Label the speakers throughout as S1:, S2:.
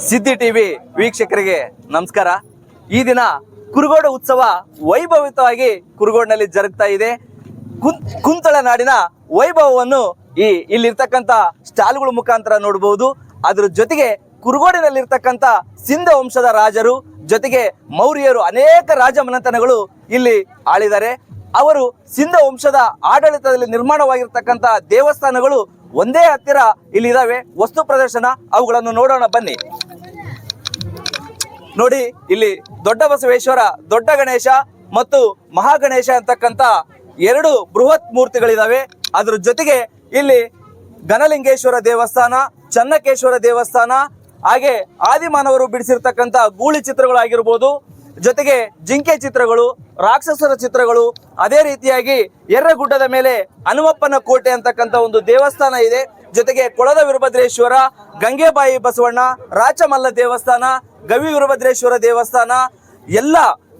S1: ಸಿದ್ದಿ TV ವೀಕ್ಷಕರಿಗೆ ನಮಸ್ಕಾರ. ಈ ದಿನ ಕುರುಗೋಡು ಉತ್ಸವ ವೈಭವಿತವಾಗಿ ಕುರುಗೋಡಿನಲ್ಲಿ ಜರುಗ್ತಾ ಇದೆ. ಕುಂತಳ ನಾಡಿನ ವೈಭವವನ್ನು ಇಲ್ಲಿರ್ತಕ್ಕಂಥ ಸ್ಟಾಲ್ಗಳ ಮುಖಾಂತರ ನೋಡಬಹುದು. ಅದ್ರ ಜೊತೆಗೆ ಕುರುಗೋಡಿನಲ್ಲಿರ್ತಕ್ಕಂಥ ಸಿಂಧ ವಂಶದ ರಾಜರು ಜೊತೆಗೆ ಮೌರ್ಯರು ಅನೇಕ ರಾಜಮನೆತನಗಳು ಇಲ್ಲಿ ಆಳಿದ್ದಾರೆ. ಅವರು ಸಿಂಧ ವಂಶದ ಆಡಳಿತದಲ್ಲಿ ನಿರ್ಮಾಣವಾಗಿರ್ತಕ್ಕಂಥ ದೇವಸ್ಥಾನಗಳು ಒಂದೇ ಹತ್ತಿರ ಇಲ್ಲಿ ಇದಾವೆ. ವಸ್ತು ಪ್ರದರ್ಶನ ಅವುಗಳನ್ನು ನೋಡೋಣ ಬನ್ನಿ. ನೋಡಿ, ಇಲ್ಲಿ ದೊಡ್ಡ ಬಸವೇಶ್ವರ, ದೊಡ್ಡ ಗಣೇಶ ಮತ್ತು ಮಹಾಗಣೇಶ ಅಂತಕ್ಕಂಥ ಎರಡು ಬೃಹತ್ ಮೂರ್ತಿಗಳಿದಾವೆ. ಅದ್ರ ಜೊತೆಗೆ ಇಲ್ಲಿ ಘನಲಿಂಗೇಶ್ವರ ದೇವಸ್ಥಾನ, ಚನ್ನಕೇಶ್ವರ ದೇವಸ್ಥಾನ, ಹಾಗೆ ಆದಿಮಾನವರು ಬಿಡಿಸಿರ್ತಕ್ಕಂಥ ಗೂಳಿ ಚಿತ್ರಗಳಾಗಿರ್ಬೋದು, ಜೊತೆಗೆ ಜಿಂಕೆ ಚಿತ್ರಗಳು, ರಾಕ್ಷಸರ ಚಿತ್ರಗಳು, ಅದೇ ರೀತಿಯಾಗಿ ಎರ್ರಗುಡ್ಡದ ಮೇಲೆ ಹನುಮಪ್ಪನ ಕೋಟೆ ಅಂತಕ್ಕಂಥ ಒಂದು ದೇವಸ್ಥಾನ ಇದೆ. ಜೊತೆಗೆ ಕೊಳದ ವೀರಭದ್ರೇಶ್ವರ, ಗಂಗೆಬಾಯಿ ಬಸವಣ್ಣ, ರಾಚಮಲ್ಲ ದೇವಸ್ಥಾನ, ಗವಿ ವೀರಭದ್ರೇಶ್ವರ ದೇವಸ್ಥಾನ, ಎಲ್ಲ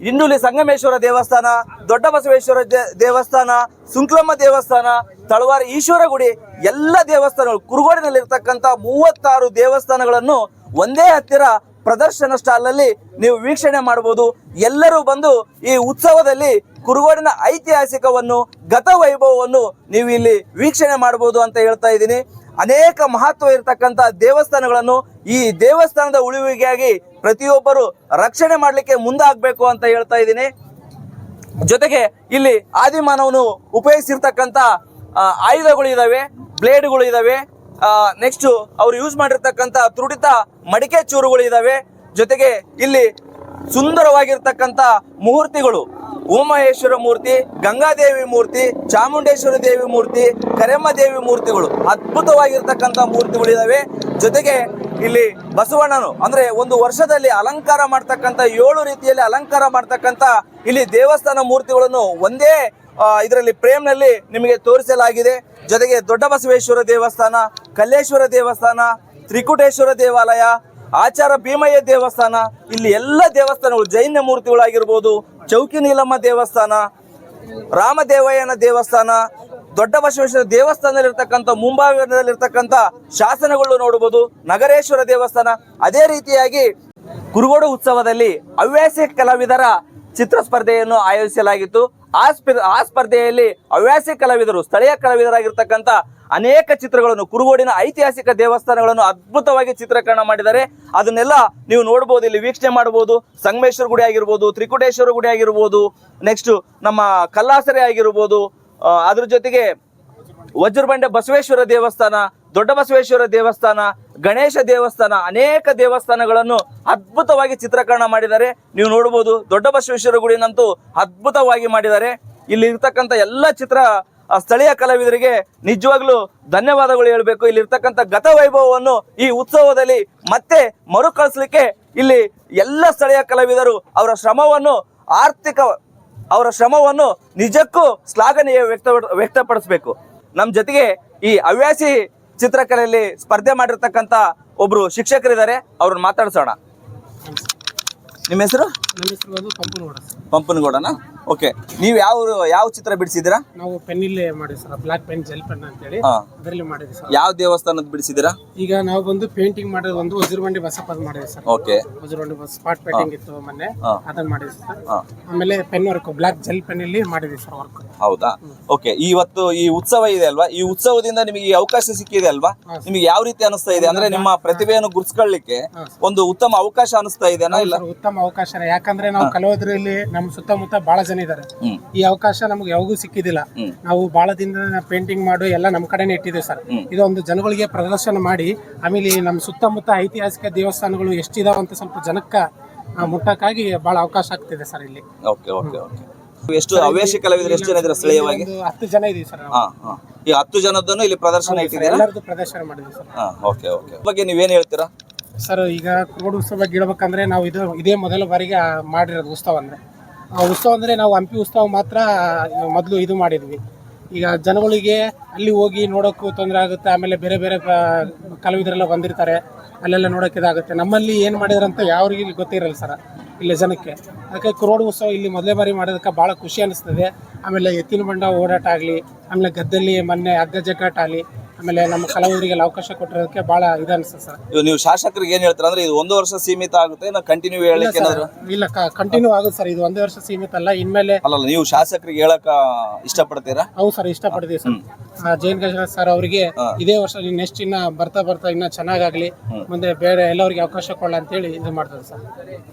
S1: ಇಂಡುಲಿ ಸಂಗಮೇಶ್ವರ ದೇವಸ್ಥಾನ, ದೊಡ್ಡ ಬಸವೇಶ್ವರ ದೇವಸ್ಥಾನ, ಸುಂಕ್ಲಮ್ಮ ದೇವಸ್ಥಾನ, ತಳವಾರ ಈಶ್ವರ ಗುಡಿ, ಎಲ್ಲ ದೇವಸ್ಥಾನಗಳು ಕುರುಗೋಡಿನಲ್ಲಿರ್ತಕ್ಕಂಥ 36 ದೇವಸ್ಥಾನಗಳನ್ನು ಒಂದೇ ಹತ್ತಿರ ಪ್ರದರ್ಶನ ಸ್ಟಾಲ್ ಅಲ್ಲಿ ನೀವು ವೀಕ್ಷಣೆ ಮಾಡಬಹುದು. ಎಲ್ಲರೂ ಬಂದು ಈ ಉತ್ಸವದಲ್ಲಿ ಕುರುಗೋಡಿನ ಐತಿಹಾಸಿಕವನ್ನು, ಗತ ವೈಭವವನ್ನು ನೀವು ಇಲ್ಲಿ ವೀಕ್ಷಣೆ ಮಾಡಬಹುದು ಅಂತ ಹೇಳ್ತಾ ಇದ್ದೀನಿ. ಅನೇಕ ಮಹತ್ವ ಇರತಕ್ಕಂಥ ದೇವಸ್ಥಾನಗಳನ್ನು ಈ ದೇವಸ್ಥಾನದ ಉಳಿವಿಗಾಗಿ ಪ್ರತಿಯೊಬ್ಬರು ರಕ್ಷಣೆ ಮಾಡಲಿಕ್ಕೆ ಮುಂದಾಗಬೇಕು ಅಂತ ಹೇಳ್ತಾ ಇದ್ದೀನಿ. ಜೊತೆಗೆ ಇಲ್ಲಿ ಆದಿಮಾನವನು ಉಪಯೋಗಿಸಿರ್ತಕ್ಕಂಥ ಆಯುಧಗಳು ಇದಾವೆ, ಬ್ಲೇಡ್ಗಳು ಇದಾವೆ. ನೆಕ್ಸ್ಟ್ ಅವ್ರು ಯೂಸ್ ಮಾಡಿರ್ತಕ್ಕಂಥ ತುಡಿತ ಮಡಿಕೆ ಚೂರುಗಳು ಇದಾವೆ. ಜೊತೆಗೆ ಇಲ್ಲಿ ಸುಂದರವಾಗಿರ್ತಕ್ಕಂಥ ಮೂರ್ತಿಗಳು, ಉಮಾಮಹೇಶ್ವರ ಮೂರ್ತಿ, ಗಂಗಾದೇವಿ ಮೂರ್ತಿ, ಚಾಮುಂಡೇಶ್ವರಿ ದೇವಿ ಮೂರ್ತಿ, ಕರೆಮ್ಮ ದೇವಿ ಮೂರ್ತಿಗಳು, ಅದ್ಭುತವಾಗಿರ್ತಕ್ಕಂಥ ಮೂರ್ತಿಗಳು ಇದಾವೆ. ಜೊತೆಗೆ ಇಲ್ಲಿ ಬಸವಣ್ಣನು ಅಂದ್ರೆ ಒಂದು ವರ್ಷದಲ್ಲಿ ಅಲಂಕಾರ ಮಾಡ್ತಕ್ಕಂಥ 7 ರೀತಿಯಲ್ಲಿ ಅಲಂಕಾರ ಮಾಡ್ತಕ್ಕಂಥ ಇಲ್ಲಿ ದೇವಸ್ಥಾನ ಮೂರ್ತಿಗಳನ್ನು ಒಂದೇ ಇದರಲ್ಲಿ ಫ್ರೇಮ್ನಲ್ಲಿ ನಿಮಗೆ ತೋರಿಸಲಾಗಿದೆ. ಜೊತೆಗೆ ದೊಡ್ಡ ಬಸವೇಶ್ವರ ದೇವಸ್ಥಾನ, ಕಲ್ಲೇಶ್ವರ ದೇವಸ್ಥಾನ, ತ್ರಿಕುಟೇಶ್ವರ ದೇವಾಲಯ, ಆಚಾರ ಭೀಮಯ್ಯ ದೇವಸ್ಥಾನ, ಇಲ್ಲಿ ಎಲ್ಲ ದೇವಸ್ಥಾನಗಳು, ಜೈನ ಮೂರ್ತಿಗಳಾಗಿರ್ಬೋದು, ಚೌಕಿ ನೀಲಮ್ಮ ದೇವಸ್ಥಾನ, ರಾಮದೇವಯ್ಯನ ದೇವಸ್ಥಾನ, ದೊಡ್ಡ ಬಸವೇಶ್ವರ ದೇವಸ್ಥಾನದಲ್ಲಿರ್ತಕ್ಕಂಥ ಮುಂಭಾಗದಲ್ಲಿರ್ತಕ್ಕಂಥ ಶಾಸನಗಳು ನೋಡಬಹುದು, ನಗರೇಶ್ವರ ದೇವಸ್ಥಾನ. ಅದೇ ರೀತಿಯಾಗಿ ಕುರುಗೋಡು ಉತ್ಸವದಲ್ಲಿ ಹವ್ಯಾಸಿ ಕಲಾವಿದರ ಚಿತ್ರ ಸ್ಪರ್ಧೆಯನ್ನು ಆಯೋಜಿಸಲಾಗಿತ್ತು. ಆ ಸ್ಪರ್ಧೆಯಲ್ಲಿ ಹವ್ಯಾಸಿ ಕಲಾವಿದರು, ಸ್ಥಳೀಯ ಕಲಾವಿದರಾಗಿರ್ತಕ್ಕಂಥ ಅನೇಕ ಚಿತ್ರಗಳನ್ನು, ಕುರುಗೋಡಿನ ಐತಿಹಾಸಿಕ ದೇವಸ್ಥಾನಗಳನ್ನು ಅದ್ಭುತವಾಗಿ ಚಿತ್ರೀಕರಣ ಮಾಡಿದ್ದಾರೆ. ಅದನ್ನೆಲ್ಲ ನೀವು ನೋಡಬಹುದು, ಇಲ್ಲಿ ವೀಕ್ಷಣೆ ಮಾಡಬಹುದು. ಸಂಗಮೇಶ್ವರ ಗುಡಿ ಆಗಿರ್ಬೋದು, ತ್ರಿಕುಟೇಶ್ವರ ಗುಡಿ ಆಗಿರ್ಬೋದು, ನೆಕ್ಸ್ಟ್ ನಮ್ಮ ಕಲ್ಲಾಸರೆ ಆಗಿರ್ಬೋದು, ಅದ್ರ ಜೊತೆಗೆ ವಜ್ರಬಂಡೆ ಬಸವೇಶ್ವರ ದೇವಸ್ಥಾನ, ದೊಡ್ಡ ಬಸವೇಶ್ವರ ದೇವಸ್ಥಾನ, ಗಣೇಶ ದೇವಸ್ಥಾನ, ಅನೇಕ ದೇವಸ್ಥಾನಗಳನ್ನು ಅದ್ಭುತವಾಗಿ ಚಿತ್ರೀಕರಣ ಮಾಡಿದ್ದಾರೆ. ನೀವು ನೋಡಬಹುದು, ದೊಡ್ಡ ಬಸವೇಶ್ವರ ಗುಡಿನಂತೂ ಅದ್ಭುತವಾಗಿ ಮಾಡಿದ್ದಾರೆ. ಇಲ್ಲಿ ಇರ್ತಕ್ಕಂಥ ಎಲ್ಲ ಸ್ಥಳೀಯ ಕಲಾವಿದರಿಗೆ ನಿಜವಾಗ್ಲೂ ಧನ್ಯವಾದಗಳು ಹೇಳಬೇಕು. ಇಲ್ಲಿ ಇರ್ತಕ್ಕಂಥ ಗತ ವೈಭವವನ್ನು ಈ ಉತ್ಸವದಲ್ಲಿ ಮತ್ತೆ ಮರುಕಳಿಸ್ಲಿಕ್ಕೆ ಇಲ್ಲಿ ಎಲ್ಲ ಸ್ಥಳೀಯ ಕಲಾವಿದರು ಅವರ ಶ್ರಮವನ್ನು ನಿಜಕ್ಕೂ ಶ್ಲಾಘನೀಯ ವ್ಯಕ್ತಪಡಿಸಬೇಕು. ನಮ್ಮ ಜೊತೆಗೆ ಈ ಹವ್ಯಾಸಿ ಚಿತ್ರಕಲೆಯಲ್ಲಿ ಸ್ಪರ್ಧೆ ಮಾಡಿರ್ತಕ್ಕಂಥ ಒಬ್ರು ಶಿಕ್ಷಕರಿದ್ದಾರೆ, ಅವ್ರನ್ನ ಮಾತಾಡ್ಸೋಣ. ನಿಮ್ಮ ಹೆಸರು?
S2: ನನ್ನ ಹೆಸರು ಬಂದು
S1: ಪಂಪನಗೌಡನ. ಓಕೆ, ನೀವು ಯಾವ ಚಿತ್ರ ಬಿಡಿಸಿದ್ದೀರಾ?
S2: ನಾವು ಪೆನ್ನಿಲ್ಲೇ ಮಾಡಿದ್ವಿ sir, black pen, gel pen ಅಂತ ಹೇಳಿ ಅದರಲ್ಲಿ ಮಾಡಿದ್ವಿ ಸರ್.
S1: ಯಾವ ದೇವಸ್ಥಾನದ ಬಿಡಿಸಿದ್ದೀರಾ?
S2: ಈಗ ನಾವು ಬಂದು ಪೇಂಟಿಂಗ್ ಮಾಡೋದು ಒಂದು ವಜ್ರಬಂಡಿ ಬಸಪ್ಪದ ಮಾಡಿದ್ವಿ sir.
S1: Okay,
S2: Vajrabandi spot painting ಇತ್ತು ಮೊನ್ನೆ, ಅದನ್ನ ಮಾಡಿದ್ವಿ ಸರ್. ಆಮೇಲೆ pen work, black gel pen ಅಲ್ಲಿ ಮಾಡಿದ್ವಿ ಸರ್ ವರ್ಕ್.
S1: ಹೌದಾ? ಓಕೆ, ಇವತ್ತು ಈ ಉತ್ಸವ ಇದೆ ಅಲ್ವಾ? ಈ ಉತ್ಸವದಿಂದ ನಿಮಗೆ ಈ ಅವಕಾಶ ಸಿಕ್ಕಿದೆ ಅಲ್ವಾ? ನಿಮಗೆ ಯಾವ ರೀತಿ ಅನಿಸ್ತಾ ಇದೆ? ಅಂದ್ರೆ ನಿಮ್ಮ ಪ್ರತಿಭೆಯನ್ನು ಗುರುತಿಸ್ಕೊಳ್ಳಿಕ್ಕೆ ಒಂದು ಉತ್ತಮ ಅವಕಾಶ ಅನಿಸ್ತಾ ಇದೆನಾ? ಇಲ್ಲ,
S2: ಉತ್ತಮ ಅವಕಾಶನೇ. ಯಾಕಂದ್ರೆ ನಾವು ಕಲಾವಿದರಲ್ಲಿ ನಮ್ಮ ಸುತ್ತಮುತ್ತ ಬಹಳ ಜನ ಇದ್ದಾರೆ. ಈ ಅವಕಾಶ ನಮ್ಗೆ ಯಾವಾಗೂ ಸಿಕ್ಕಿದಿಲ್ಲ. ನಾವು ಬಹಳ ದಿನದಿಂದ ಪೇಂಟಿಂಗ್ ಮಾಡು ಎಲ್ಲ ನಮ್ಮ ಕಡೆನೇ ಇಟ್ಟಿದ್ದೇವೆ ಸರ್. ಇದೊಂದು ಜನಗಳಿಗೆ ಪ್ರದರ್ಶನ ಮಾಡಿ ಆಮೇಲೆ ನಮ್ಮ ಸುತ್ತಮುತ್ತ ಐತಿಹಾಸಿಕ ದೇವಸ್ಥಾನಗಳು ಎಷ್ಟಿದಾವ ಅಂತ ಸ್ವಲ್ಪ ಜನಕ್ಕೆ ಮುಟ್ಟಕ್ಕಾಗಿ ಬಹಳ ಅವಕಾಶ ಆಗ್ತಿದೆ ಸರ್ ಇಲ್ಲಿ.
S1: Okay okay okay. ಎಷ್ಟು ಹವ್ಯಾಸಿ ಕಲಾವಿದರು ಎಷ್ಟು ಜನ ಇದ್ದಾರೆ ಸ್ಥಳೀಯವಾಗಿ?
S2: 10 ಜನ ಇದೀವಿ ಸರ್.
S1: ಈ 10 ಜನದನ್ನು ಇಲ್ಲಿ ಪ್ರದರ್ಶನ ಇಟ್ಟಿದ್ದೀರಾ?
S2: ಎಲ್ಲರದ್ದು ಪ್ರದರ್ಶನ ಮಾಡಿದ್ವಿ ಸರ್.
S1: Okay okay. ಬಗ್ಗೆ ನೀವೇನು ಹೇಳ್ತೀರಾ
S2: ಸರ್? ಈಗ ಕುರುಗೋಡು ಉತ್ಸವ ಬಗ್ಗೆ ಹೇಳ್ಬೇಕಂದ್ರೆ ನಾವು ಇದೇ ಮೊದಲ ಬಾರಿಗೆ ಮಾಡಿರೋದು ಉತ್ಸವ. ಅಂದ್ರೆ ನಾವು ಹಂಪಿ ಉತ್ಸವ ಮಾತ್ರ ಮೊದಲು ಇದು ಮಾಡಿದ್ವಿ. ಈಗ ಜನಗಳಿಗೆ ಅಲ್ಲಿ ಹೋಗಿ ನೋಡೋಕ್ಕೂ ತೊಂದರೆ ಆಗುತ್ತೆ. ಆಮೇಲೆ ಬೇರೆ ಬೇರೆ ಕಲಾವಿದರೆಲ್ಲ ಬಂದಿರ್ತಾರೆ, ಅಲ್ಲೆಲ್ಲ ನೋಡೋಕೆ ಇದಾಗುತ್ತೆ. ನಮ್ಮಲ್ಲಿ ಏನು ಮಾಡಿದ್ರಂತ ಯಾವ್ರಿಗೆ ಗೊತ್ತಿರಲ್ಲ ಸರ್ ಇಲ್ಲಿ ಜನಕ್ಕೆ. ಅದಕ್ಕೆ ಕುರುಗೋಡು ಉತ್ಸವ ಇಲ್ಲಿ ಮೊದಲೇ ಬಾರಿ ಮಾಡೋದಕ್ಕೆ ಭಾಳ ಖುಷಿ ಅನಿಸ್ತದೆ. ಆಮೇಲೆ ಎತ್ತಿನ ಬಂಡ ಓಡಾಟ ಆಗಲಿ, ಆಮೇಲೆ ಗದ್ದಲ್ಲಿ ಮೊನ್ನೆ ಹಗ್ಗ ಜಗ್ಗಾಟ ಆಗಲಿ, ಆಮೇಲೆ ನಮ್ಮ ಕಲಾವಿದರಿಗೆಲ್ಲ ಅವಕಾಶ ಕೊಟ್ಟಿರೋದಕ್ಕೆ ಭಾಳ ಇದು ಅನಿಸ್ತದೆ ಸರ್.
S1: ಇವು ನೀವು ಶಾಸಕರಿಗೆ ಏನ್ ಹೇಳ್ತೀರಾ ಅಂದ್ರೆ ಇದು 1 ವರ್ಷ ಸೀಮಿತ ಆಗುತ್ತೆ ನಾ ಕಂಟಿನ್ಯೂ ಹೇಳಲಿಕ್ಕೆ ಏನಾದ್ರು
S2: ಇಲ್ಲ ಕಂಟಿನ್ಯೂ ಆಗುತ್ತೆ ಸರ್. ಇದು 1 ವರ್ಷ ಸೀಮಿತ ಅಲ್ಲ. ಇನ್ಮೇಲೆ
S1: ಅಲ್ಲ ನೀವು ಶಾಸಕರಿಗೆ ಹೇಳಕ ಇಷ್ಟಪಡ್ತೀರಾ?
S2: ಹೌದು ಸರ್, ಇಷ್ಟಪಡ್ತೀವಿ ಸರ್. ಜೈನ್ ಗಜರಾಜ್ ಸರ್ ಅವರಿಗೆ ಇದೇ ವರ್ಷ ನೆಕ್ಸ್ಟ್ ಇನ್ನ ಬರ್ತಾ ಇನ್ನ ಚೆನ್ನಾಗಾಗ್ಲಿ, ಮುಂದೆ ಬೇರೆ ಎಲ್ಲರಿಗೆ ಅವಕಾಶ ಕೊಡಲ್ಲ ಅಂತೇಳಿ ಇದು ಮಾಡ್ತಾರೆ ಸರ್.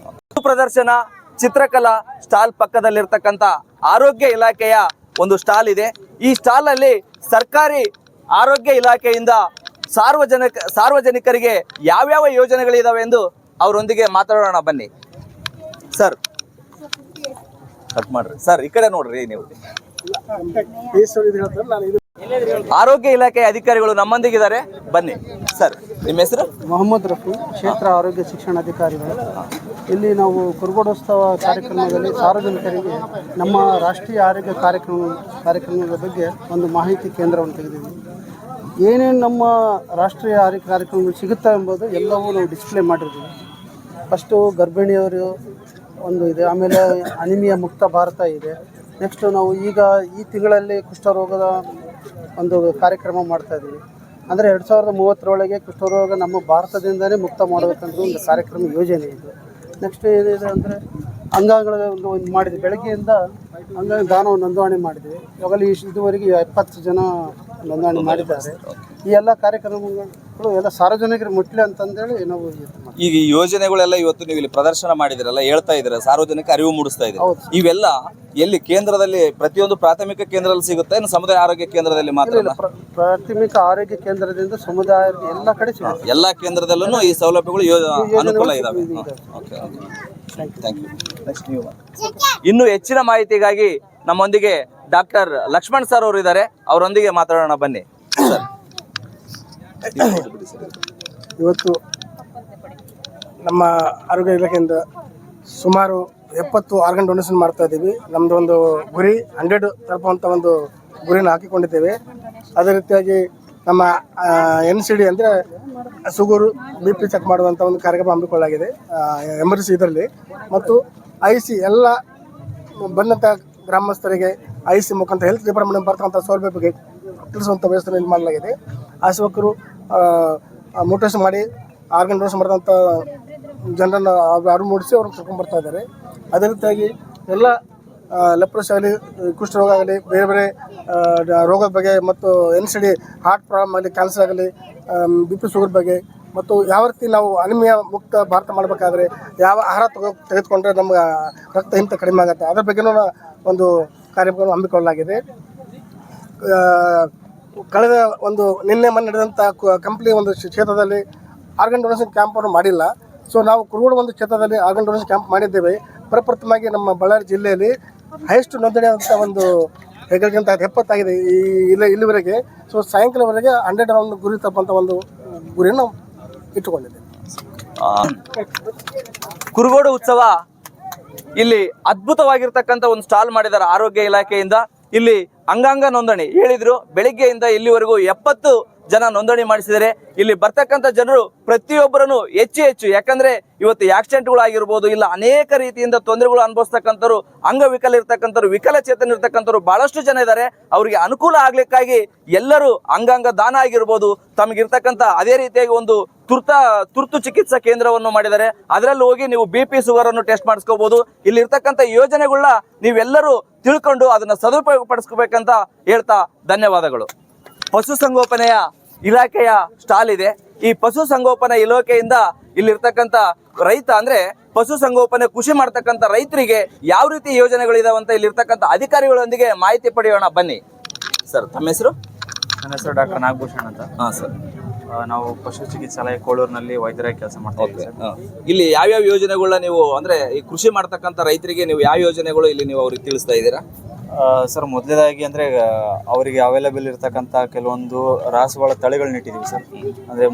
S1: ಪ್ರದರ್ಶನ ಚಿತ್ರಕಲಾ ಸ್ಟಾಲ್ ಪಕ್ಕದಲ್ಲಿರ್ತಕ್ಕಂಥ ಆರೋಗ್ಯ ಇಲಾಖೆಯ ಒಂದು ಸ್ಟಾಲ್ ಇದೆ. ಈ ಸ್ಟಾಲ್ ಅಲ್ಲಿ ಸರ್ಕಾರಿ ಆರೋಗ್ಯ ಇಲಾಖೆಯಿಂದ ಸಾರ್ವಜನಿಕರಿಗೆ ಯಾವ್ಯಾವ ಯೋಜನೆಗಳಿದಾವೆ ಎಂದು ಅವರೊಂದಿಗೆ ಮಾತಾಡೋಣ ಬನ್ನಿ. ಸರ್ ಕಟ್ ಮಾಡ್ರಿ ಸರ್, ಈ ಕಡೆ ನೋಡ್ರಿ. ನೀವು ಆರೋಗ್ಯ ಇಲಾಖೆ ಅಧಿಕಾರಿಗಳು ನಮ್ಮೊಂದಿಗಿದ್ದಾರೆ, ಬನ್ನಿ. ಸರ್ ನಿಮ್ಮ ಹೆಸರು?
S3: ಮೊಹಮ್ಮದ್ ರಫಿ, ಕ್ಷೇತ್ರ ಆರೋಗ್ಯ ಶಿಕ್ಷಣಾಧಿಕಾರಿಗಳು. ಇಲ್ಲಿ ನಾವು ಕುರುಗೋಡೋತ್ಸವ ಕಾರ್ಯಕ್ರಮದಲ್ಲಿ ಸಾರ್ವಜನಿಕರಿಗೆ ನಮ್ಮ ರಾಷ್ಟ್ರೀಯ ಆರೋಗ್ಯ ಕಾರ್ಯಕ್ರಮದ ಬಗ್ಗೆ ಒಂದು ಮಾಹಿತಿ ಕೇಂದ್ರವನ್ನು ತೆಗೆದಿದ್ದೀವಿ. ಏನೇನು ನಮ್ಮ ರಾಷ್ಟ್ರೀಯ ಆರೋಗ್ಯ ಕಾರ್ಯಕ್ರಮಗಳು ಸಿಗುತ್ತವೆ ಎಂಬುದು ಎಲ್ಲವೂ ನಾವು ಡಿಸ್ಪ್ಲೇ ಮಾಡಿರ್ತೀವಿ. ಫಸ್ಟು ಗರ್ಭಿಣಿಯವರು ಒಂದು ಇದೆ, ಆಮೇಲೆ ಅನಿಮಿಯಾ ಮುಕ್ತ ಭಾರತ ಇದೆ. ನೆಕ್ಸ್ಟು ನಾವು ಈಗ ಈ ತಿಂಗಳಲ್ಲಿ ಕುಷ್ಠರೋಗದ ಒಂದು ಕಾರ್ಯಕ್ರಮ ಮಾಡ್ತಾಯಿದ್ದೀವಿ. ಅಂದರೆ 2030 ಕುಷ್ಠರೋಗ ನಮ್ಮ ಭಾರತದಿಂದಲೇ ಮುಕ್ತ ಮಾಡಬೇಕಂತ ಒಂದು ಕಾರ್ಯಕ್ರಮ ಯೋಜನೆ ಇದೆ. ನೆಕ್ಸ್ಟ್ ಏನಿದೆ ಅಂದರೆ ಅಂಗಾಂಗಗಳ ಒಂದು ಮಾಡಿದ್ವಿ. ಬೆಳಗ್ಗೆಯಿಂದ ಅಂಗಾಂಗ ದಾನವನ್ನು ನೋಂದಣಿ ಮಾಡಿದ್ವಿ. ಇವಾಗಲೇ ಇದುವರೆಗೆ 70 ಜನ ನೋಂದಣಿ ಮಾಡಿದ್ದಾರೆ. ಈ ಎಲ್ಲ ಕಾರ್ಯಕ್ರಮಗಳು ಎಲ್ಲ ಸಾರ್ವಜನಿಕರಿಗೆ ಮುಟ್ಲಿ ಅಂತಂದೇಳಿ ನಾವು
S1: ಈಗ ಈ ಯೋಜನೆಗಳೆಲ್ಲ ಇವತ್ತು ನೀವು ಇಲ್ಲಿ ಪ್ರದರ್ಶನ ಮಾಡಿದಿರಲ್ಲ, ಹೇಳ್ತಾ ಇದ್ದೀರಾ, ಸಾರ್ವಜನಿಕ ಅರಿವು ಮೂಡಿಸ್ತಾ ಇದೆ. ಇವೆಲ್ಲ ಎಲ್ಲಿ ಕೇಂದ್ರದಲ್ಲಿ ಪ್ರತಿಯೊಂದು ಪ್ರಾಥಮಿಕ ಕೇಂದ್ರದಲ್ಲಿ ಸಿಗುತ್ತೆ, ಇನ್ನು ಸಮುದಾಯ ಆರೋಗ್ಯ ಕೇಂದ್ರದಲ್ಲಿ ಮಾತ್ರ?
S3: ಪ್ರಾಥಮಿಕ ಆರೋಗ್ಯ ಕೇಂದ್ರದಿಂದ ಸಮುದಾಯ ಎಲ್ಲ ಕಡೆ ಸಿಗುತ್ತೆ.
S1: ಎಲ್ಲ ಕೇಂದ್ರದಲ್ಲೂ ಈ ಸೌಲಭ್ಯಗಳು ಅನುಕೂಲ ಇದಾವೆ. ಇನ್ನು ಹೆಚ್ಚಿನ ಮಾಹಿತಿಗಾಗಿ ನಮ್ಮೊಂದಿಗೆ ಡಾಕ್ಟರ್ ಲಕ್ಷ್ಮಣ್ ಸರ್ ಅವರು ಇದ್ದಾರೆ, ಅವರೊಂದಿಗೆ ಮಾತಾಡೋಣ ಬನ್ನಿ. ಸರ್
S2: ಇವತ್ತು ನಮ್ಮ ಆರೋಗ್ಯ ಇಲಾಖೆಯಿಂದ ಸುಮಾರು 70 ಆರ್ಗನ್ ಡೊನೇಷನ್ ಮಾಡ್ತಾ ಇದ್ದೀವಿ. ನಮ್ಮದು ಒಂದು ಗುರಿ 100 ತಲುಪುವಂಥ ಒಂದು ಗುರಿನ ಹಾಕಿಕೊಂಡಿದ್ದೇವೆ. ಅದೇ ರೀತಿಯಾಗಿ ನಮ್ಮ NCD ಅಂದರೆ ಶುಗರು BP ಚೆಕ್ ಮಾಡುವಂಥ ಒಂದು ಕಾರ್ಯಕ್ರಮ ಹಮ್ಮಿಕೊಳ್ಳಲಾಗಿದೆ ಎಮರ್ಜೆನ್ಸಿ ಇದರಲ್ಲಿ. ಮತ್ತು IC ಎಲ್ಲ ಬಂದಂಥ ಗ್ರಾಮಸ್ಥರಿಗೆ IC ಮುಖಾಂತರ ಹೆಲ್ತ್ ಡಿಪಾರ್ಟ್ಮೆಂಟ್ ಬರ್ತಕ್ಕಂಥ ಸೌಲಭ್ಯ ಬಗ್ಗೆ ತಿಳಿಸುವಂಥ ವ್ಯವಸ್ಥೆಯನ್ನು ಮಾಡಲಾಗಿದೆ. ಆಶಾವಕರು ಮೋಟಿವೇಶನ್ ಮಾಡಿ ಆರ್ಗನ್ ಡೊನೇಷನ್ ಮಾಡಿದಂಥ ಜನರನ್ನು ಅರಿವು ಮೂಡಿಸಿ ಅವ್ರನ್ನ ಕರ್ಕೊಂಡ್ಬರ್ತಾ ಇದ್ದಾರೆ. ಅದೇ ರೀತಿಯಾಗಿ ಎಲ್ಲ ಲೆಪ್ರೋಸಿ ಆಗಲಿ, ಕುಷ್ಠರೋಗ ಆಗಲಿ, ಬೇರೆ ಬೇರೆ ರೋಗದ ಬಗ್ಗೆ ಮತ್ತು NCD ಹಾರ್ಟ್ ಪ್ರಾಬ್ಲಮ್ ಆಗಲಿ, ಕ್ಯಾನ್ಸರ್ ಆಗಲಿ, BP ಶುಗರ್ ಬಗ್ಗೆ ಮತ್ತು ಯಾವ ರೀತಿ ನಾವು ಅನಿಮಿಯಾ ಮುಕ್ತ ಭಾರತ ಮಾಡಬೇಕಾದ್ರೆ ಯಾವ ಆಹಾರ ತೆಗೆದುಕೊಂಡ್ರೆ ನಮ್ಗೆ ರಕ್ತಹಿಂತ ಕಡಿಮೆ ಆಗುತ್ತೆ, ಅದ್ರ ಬಗ್ಗೆನೂ ಒಂದು ಕಾರ್ಯಕ್ರಮ ಹಮ್ಮಿಕೊಳ್ಳಲಾಗಿದೆ. ಕಳೆದ ಒಂದು ನಿನ್ನೆ ಮೊನ್ನೆ ನಡೆದಂಥ ಕಂಪ್ನಿ ಒಂದು ಕ್ಷೇತ್ರದಲ್ಲಿ ಆರ್ಗನ್ ಡೊನೇಷನ್ ಕ್ಯಾಂಪನ್ನು ಮಾಡಿಲ್ಲ. ಸೊ ನಾವು ಕುರುಗೋಡು ಒಂದು ಕ್ಷೇತ್ರದಲ್ಲಿ ಆರ್ಗನ್ ಡೊನೇಷನ್ ಕ್ಯಾಂಪ್ ಮಾಡಿದ್ದೇವೆ. ಪ್ರಪ್ರಥಮವಾಗಿ ನಮ್ಮ ಬಳ್ಳಾರಿ ಜಿಲ್ಲೆಯಲ್ಲಿ ಹೈಯೆಸ್ಟ್ ನೋಂದಣಿ ಆದಂಥ ಒಂದು ಹೆಗ್ಗಳಿಗಿಂತ 70 ಆಗಿದೆ ಇಲ್ಲಿವರೆಗೆ. ಸೊ ಸಾಯಂಕಾಲವರೆಗೆ 100 ಒಂದು ಗುರಿ ತಪ್ಪಂಥ ಒಂದು ಗುರಿಯನ್ನು ನಾವು ಇಟ್ಟುಕೊಂಡಿದ್ದೇವೆ.
S1: ಕುರುಗೋಡು ಉತ್ಸವ ಇಲ್ಲಿ ಅದ್ಭುತವಾಗಿರ್ತಕ್ಕಂಥ ಒಂದು ಸ್ಟಾಲ್ ಮಾಡಿದ್ದಾರೆ ಆರೋಗ್ಯ ಇಲಾಖೆಯಿಂದ. ಇಲ್ಲಿ ಅಂಗಾಂಗ ನೋಂದಣಿ ಹೇಳಿದ್ರು, ಬೆಳಿಗ್ಗೆಯಿಂದ ಇಲ್ಲಿವರೆಗೂ 70 ಜನ ನೋಂದಣಿ ಮಾಡಿಸಿದರೆ ಇಲ್ಲಿ ಬರ್ತಕ್ಕಂಥ ಜನರು ಪ್ರತಿಯೊಬ್ಬರನ್ನು ಹೆಚ್ಚು ಯಾಕಂದ್ರೆ ಇವತ್ತು ಆಕ್ಸಿಡೆಂಟ್ಗಳು ಆಗಿರ್ಬೋದು, ಇಲ್ಲ ಅನೇಕ ರೀತಿಯಿಂದ ತೊಂದರೆಗಳು ಅನುಭವಿಸ್ತಕ್ಕಂಥವ್ರು, ಅಂಗವಿಕಲ ಇರ್ತಕ್ಕಂಥವ್ರು, ವಿಕಲಚೇತನ ಇರ್ತಕ್ಕಂಥವ್ರು ಬಹಳಷ್ಟು ಜನ ಇದ್ದಾರೆ. ಅವರಿಗೆ ಅನುಕೂಲ ಆಗ್ಲಿಕ್ಕಾಗಿ ಎಲ್ಲರೂ ಅಂಗಾಂಗ ದಾನ ಆಗಿರ್ಬೋದು, ತಮಗಿರ್ತಕ್ಕಂಥ ಅದೇ ರೀತಿಯಾಗಿ ಒಂದು ತುರ್ತು ಚಿಕಿತ್ಸಾ ಕೇಂದ್ರವನ್ನು ಮಾಡಿದ್ದಾರೆ. ಅದರಲ್ಲಿ ಹೋಗಿ ನೀವು BP ಶುಗರ್ ಅನ್ನು ಟೆಸ್ಟ್ ಮಾಡಿಸ್ಕೋಬಹುದು. ಇಲ್ಲಿ ಇರ್ತಕ್ಕಂಥ ಯೋಜನೆಗಳನ್ನ ನೀವೆಲ್ಲರೂ ತಿಳ್ಕೊಂಡು ಅದನ್ನ ಸದುಪಯೋಗ ಪಡಿಸ್ಕೋಬೇಕಂತ ಹೇಳ್ತಾ ಧನ್ಯವಾದಗಳು. ಪಶುಸಂಗೋಪನೆಯ ಇಲಾಖೆಯ ಸ್ಟಾಲ್ ಇದೆ. ಈ ಪಶುಸಂಗೋಪನಾ ಇಲಾಖೆಯಿಂದ ಇಲ್ಲಿರ್ತಕ್ಕಂಥ ರೈತ ಅಂದ್ರೆ ಪಶುಸಂಗೋಪನೆ ಕೃಷಿ ಮಾಡ್ತಕ್ಕಂಥ ರೈತರಿಗೆ ಯಾವ ರೀತಿ ಯೋಜನೆಗಳಿದಾವಂತ ಇಲ್ಲಿರ್ತಕ್ಕಂಥ ಅಧಿಕಾರಿಗಳೊಂದಿಗೆ ಮಾಹಿತಿ ಪಡೆಯೋಣ ಬನ್ನಿ. ಸರ್ ತಮ್ಮ ಹೆಸರು?
S4: ನನ್ನ ಹೆಸರು ಡಾಕ್ಟರ್ ನಾಗಭೂಷಣ್ ಅಂತ.
S1: ಹಾಂ ಸರ್.
S4: ನಾವು ಪಶು ಚಿಕಿತ್ಸಾಲಯ ಕೋಳೂರಿನಲ್ಲಿ ವೈದ್ಯರಾಗಿ ಕೆಲಸ ಮಾಡ್ತೀವಿ.
S1: ಇಲ್ಲಿ ಯಾವ್ಯಾವ ಯೋಜನೆಗಳನ್ನ ನೀವು ಅಂದ್ರೆ ಈ ಕೃಷಿ ಮಾಡ್ತಕ್ಕಂಥ ರೈತರಿಗೆ ನೀವು ಯಾವ ಯೋಜನೆಗಳು ಇಲ್ಲಿ ನೀವು ಅವ್ರಿಗೆ ತಿಳಿಸ್ತಾ ಇದ್ದೀರಾ?
S4: ಸರ್ ಮೊದಲನೇದಾಗಿ ಅಂದರೆ ಅವರಿಗೆ ಅವೈಲೇಬಲ್ ಇರತಕ್ಕಂಥ ಕೆಲವೊಂದು ರಾಸುಗಳ ತಳಿಗಳನ್ನ ಇಟ್ಟಿದ್ದೀವಿ ಸರ್. ಅಂದರೆ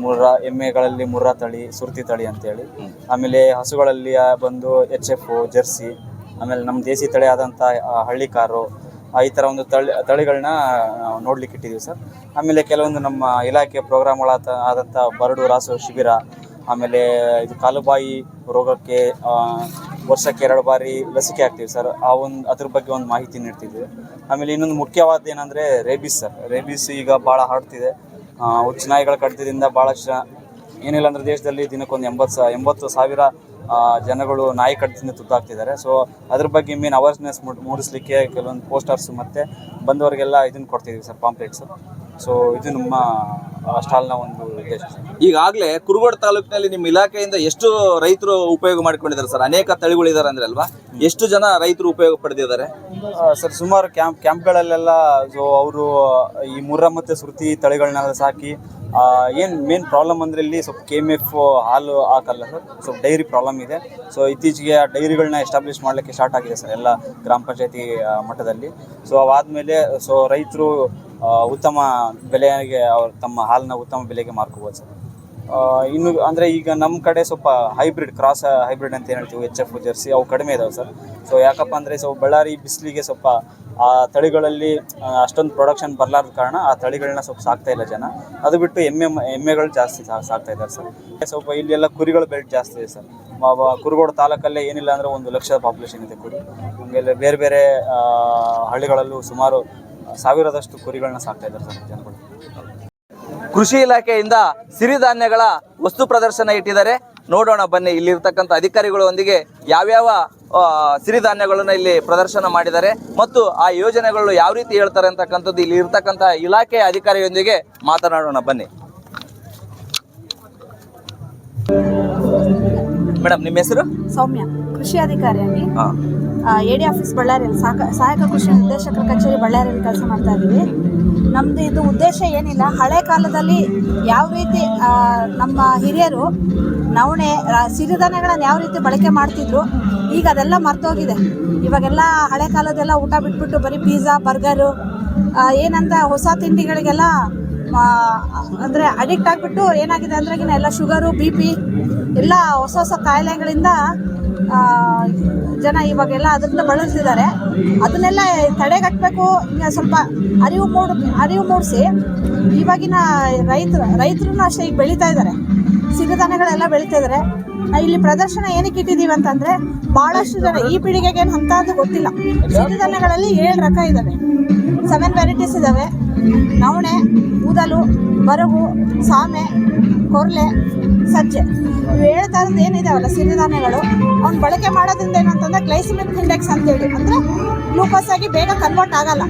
S4: ಎಮ್ಮೆಗಳಲ್ಲಿ ಮುರ್ರಾ ತಳಿ, ಸುರ್ತಿ ತಳಿ ಅಂತೇಳಿ. ಆಮೇಲೆ ಹಸುಗಳಲ್ಲಿ ಬಂದು HF, ಜರ್ಸಿ, ಆಮೇಲೆ ನಮ್ಮ ದೇಸಿ ತಳಿ ಆದಂಥ ಹಳ್ಳಿಕಾರು, ಈ ಥರ ಒಂದು ತಳಿಗಳನ್ನ ನೋಡ್ಲಿಕ್ಕೆ ಇಟ್ಟಿದ್ದೀವಿ ಸರ್. ಆಮೇಲೆ ಕೆಲವೊಂದು ನಮ್ಮ ಇಲಾಖೆ ಪ್ರೋಗ್ರಾಮ್ಗಳಾದಂಥ ಬರಡು ರಾಸು ಶಿಬಿರ, ಆಮೇಲೆ ಇದು ಕಾಲುಬಾಯಿ ರೋಗಕ್ಕೆ ವರ್ಷಕ್ಕೆ 2 ಬಾರಿ ಲಸಿಕೆ ಹಾಕ್ತೀವಿ ಸರ್. ಅದ್ರ ಬಗ್ಗೆ ಒಂದು ಮಾಹಿತಿ ನೀಡ್ತಿದ್ವಿ. ಆಮೇಲೆ ಇನ್ನೊಂದು ಮುಖ್ಯವಾದ ಏನಂದರೆ ರೇಬಿಸ್ ಸರ್. ರೇಬಿಸ್ ಈಗ ಭಾಳ ಹರಡ್ತಿದೆ. ಹುಚ್ಚು ನಾಯಿಗಳ ಕಡಿತದಿಂದ ಭಾಳಷ್ಟು ಏನಿಲ್ಲ ಅಂದ್ರೆ ದೇಶದಲ್ಲಿ ದಿನಕ್ಕೊಂದು 80,000 ಜನಗಳು ನಾಯಿ ಕಡಿತದಿಂದ ತುತ್ತಾಗ್ತಿದ್ದಾರೆ. ಸೊ ಅದ್ರ ಬಗ್ಗೆ ಮೇನ್ ಅವೇರ್ನೆಸ್ ಮೂಡಿಸ್ಲಿಕ್ಕೆ ಕೆಲವೊಂದು ಪೋಸ್ಟರ್ಸ್ ಮತ್ತು ಬಂದವರಿಗೆಲ್ಲ ಇದನ್ನು ಕೊಡ್ತಿದ್ದೀವಿ ಸರ್, ಪಾಂಪ್ಲೆಟ್ಸ್. ಸೊ ಇದು ನಮ್ಮ ಸ್ಟಾಲ್ನ ಒಂದು ಉದ್ದೇಶ ಸರ್.
S1: ಈಗಾಗಲೇ ಕುರುಗೋಡು ತಾಲೂಕಿನಲ್ಲಿ ನಿಮ್ಮ ಇಲಾಖೆಯಿಂದ ಎಷ್ಟು ರೈತರು ಉಪಯೋಗ ಮಾಡಿಕೊಂಡಿದ್ದಾರೆ ಸರ್? ಅನೇಕ ತಳಿಗಳಿದ್ದಾರೆ ಅಂದ್ರೆ ಅಲ್ವಾ, ಎಷ್ಟು ಜನ ರೈತರು ಉಪಯೋಗ ಪಡೆದಿದ್ದಾರೆ
S4: ಸರ್? ಸುಮಾರು ಕ್ಯಾಂಪ್ಗಳಲ್ಲೆಲ್ಲ ಸೊ ಅವರು ಈ ಮುರ್ರಾ ಮತ್ತು ಸುರ್ತಿ ತಳಿಗಳನ್ನೆಲ್ಲ ಸಾಕಿ ಏನು ಮೇನ್ ಪ್ರಾಬ್ಲಮ್ ಅಂದರೆ ಇಲ್ಲಿ ಸ್ವಲ್ಪ KMF ಹಾಲು ಹಾಕಲ್ಲ ಸರ್, ಸ್ವಲ್ಪ ಡೈರಿ ಪ್ರಾಬ್ಲಮ್ ಇದೆ. ಸೊ ಇತ್ತೀಚೆಗೆ ಆ ಡೈರಿಗಳನ್ನ ಎಸ್ಟಾಬ್ಲಿಷ್ ಮಾಡಲಿಕ್ಕೆ ಸ್ಟಾರ್ಟ್ ಆಗಿದೆ ಸರ್ ಎಲ್ಲ ಗ್ರಾಮ ಪಂಚಾಯತಿ ಮಟ್ಟದಲ್ಲಿ. ಸೊ ಅವಾದಮೇಲೆ ಸೊ ರೈತರು ಉತ್ತಮ ಬೆಲೆಗೆ ತಮ್ಮ ಹಾಲನ್ನ ಉತ್ತಮ ಬೆಲೆಗೆ ಮಾರ್ಕೋಬೋದು ಸರ್. ಇನ್ನು ಅಂದರೆ ಈಗ ನಮ್ಮ ಕಡೆ ಸ್ವಲ್ಪ ಕ್ರಾಸ್ ಹೈಬ್ರಿಡ್ ಅಂತ ಏನು ಹೇಳ್ತೀವಿ, HF ಜರ್ಸಿ ಅವು ಕಡಿಮೆ ಇದಾವೆ ಸರ್. ಸೊ ಯಾಕಪ್ಪ ಅಂದರೆ ಸ್ವಲ್ಪ ಬಳ್ಳಾರಿ ಬಿಸಿಲಿಗೆ ಸ್ವಲ್ಪ ಆ ತಳಿಗಳಲ್ಲಿ ಅಷ್ಟೊಂದು ಪ್ರೊಡಕ್ಷನ್ ಬರಲಾರ್ದ ಕಾರಣ ಆ ತಳಿಗಳನ್ನ ಸ್ವಲ್ಪ ಸಾಕ್ತಾ ಇಲ್ಲ ಜನ. ಅದು ಬಿಟ್ಟು ಎಮ್ಮೆಗಳು ಜಾಸ್ತಿ ಸಾಕ್ತಾ ಇದ್ದಾರೆ ಸರ್. ಸ್ವಲ್ಪ ಇಲ್ಲೆಲ್ಲ ಕುರಿಗಳ ಬೆಲ್ಟ್ ಜಾಸ್ತಿ ಇದೆ ಸರ್. ಕುರುಗೋಡು ತಾಲೂಕಲ್ಲೇ ಏನಿಲ್ಲ ಅಂದರೆ 1 ಲಕ್ಷ ಪಾಪ್ಯುಲೇಷನ್ ಇದೆ ಕುರಿ. ಹಂಗೆಲ್ಲ ಬೇರೆ ಬೇರೆ ಹಳ್ಳಿಗಳಲ್ಲೂ ಸುಮಾರು 1000ದಷ್ಟು ಕುರಿಗಳನ್ನ ಸಾಕ್ತಾ ಇದ್ದಾರೆ ಸರ್ ಜನಗಳು.
S1: ಕೃಷಿ ಇಲಾಖೆಯಿಂದ ಸಿರಿಧಾನ್ಯಗಳ ವಸ್ತು ಪ್ರದರ್ಶನ ಇಟ್ಟಿದ್ದಾರೆ. ನೋಡೋಣ ಬನ್ನಿ, ಇಲ್ಲಿರ್ತಕ್ಕಂಥ ಅಧಿಕಾರಿಗಳೊಂದಿಗೆ ಯಾವ್ಯಾವ ಸಿರಿಧಾನ್ಯಗಳನ್ನ ಇಲ್ಲಿ ಪ್ರದರ್ಶನ ಮಾಡಿದ್ದಾರೆ ಮತ್ತು ಆ ಯೋಜನೆಗಳು ಯಾವ ರೀತಿ ಹೇಳ್ತಾರೆ ಅಂತಕ್ಕಂಥದ್ದು ಇಲ್ಲಿ ಇರ್ತಕ್ಕಂಥ ಇಲಾಖೆಯ ಅಧಿಕಾರಿಯೊಂದಿಗೆ ಮಾತನಾಡೋಣ ಬನ್ನಿ. ಮೇಡಮ್, ನಿಮ್ಮ ಹೆಸರು?
S5: ಸೌಮ್ಯ, ಕೃಷಿ ಅಧಿಕಾರಿಯಾಗಿ AD ಆಫೀಸ್ ಬಳ್ಳಾರಿಯಲ್ಲಿ ಸಹಾಯಕ ಕೃಷಿ ನಿರ್ದೇಶಕರ ಕಚೇರಿ ಬಳ್ಳಾರಿಯಲ್ಲಿ ಕೆಲಸ ಮಾಡ್ತಾ ಇದ್ದೀವಿ. ನಮ್ಮದು ಇದು ಉದ್ದೇಶ ಏನಿಲ್ಲ, ಹಳೆ ಕಾಲದಲ್ಲಿ ಯಾವ ರೀತಿ ನಮ್ಮ ಹಿರಿಯರು ನವಣೆ ಸಿರಿಧಾನ್ಯಗಳನ್ನು ಯಾವ ರೀತಿ ಬಳಕೆ ಮಾಡ್ತಿದ್ರು, ಈಗ ಅದೆಲ್ಲ ಮರ್ತೋಗಿದೆ. ಇವಾಗೆಲ್ಲ ಹಳೆ ಕಾಲದೆಲ್ಲ ಊಟ ಬಿಟ್ಬಿಟ್ಟು ಬರೀ ಪಿಜ್ಜಾ, ಬರ್ಗರು ಏನಂತ ಹೊಸ ತಿಂಡಿಗಳಿಗೆಲ್ಲ ಅಂದರೆ ಅಡಿಕ್ಟ್ ಆಗಿಬಿಟ್ಟು ಏನಾಗಿದೆ ಅಂದ್ರೆ ಎಲ್ಲ ಶುಗರು, BP ಎಲ್ಲ ಹೊಸ ಕಾಯಿಲೆಗಳಿಂದ ಜನ ಇವಾಗೆಲ್ಲ ಅದರಿಂದ ಬಳಲ್ತಿದ್ದಾರೆ. ಅದನ್ನೆಲ್ಲ ತಡೆಗಟ್ಟಬೇಕು, ಸ್ವಲ್ಪ ಅರಿವು ಮೂಡಿಸಿ ಇವಾಗಿನ ರೈತರು ಅಷ್ಟೇ ಈಗ ಬೆಳೀತಾ ಇದ್ದಾರೆ, ಸಿರಿಧಾನ್ಯಗಳೆಲ್ಲ ಬೆಳೀತಾ ಇದ್ದಾರೆ. ಇಲ್ಲಿ ಪ್ರದರ್ಶನ ಏನಕ್ಕೆ ಇಟ್ಟಿದ್ದೀವಿ ಅಂತಂದರೆ, ಭಾಳಷ್ಟು ಜನ ಈ ಪೀಳಿಗೆಗೆ ಏನು ಅಂತ ಗೊತ್ತಿಲ್ಲ. ಸಿರಿಧಾನ್ಯಗಳಲ್ಲಿ 7 ರಕ ಇದ್ದಾವೆ, 7 ವೆರೈಟೀಸ್ ಇದ್ದಾವೆ. ನವಣೆ, ಊದಲು, ಬರಗು, ಸಾಮೆ, ಕೊರ್ಲೆ, ಸಜ್ಜೆ, ಇವು 7 ಥರದ್ದು ಏನಿದಾವಲ್ಲ ಸಿರಿಧಾನ್ಯಗಳು, ಅವ್ನು ಬಳಕೆ ಮಾಡೋದ್ರಿಂದ ಏನಂತಂದರೆ ಗ್ಲೈಸಿಮಿಕ್ ಇಂಡೆಕ್ಸ್ ಅಂತೇಳಿ, ಅಂದರೆ ಗ್ಲೂಕೋಸ್ ಆಗಿ ಬೇಗ ಕನ್ವರ್ಟ್ ಆಗಲ್ಲ,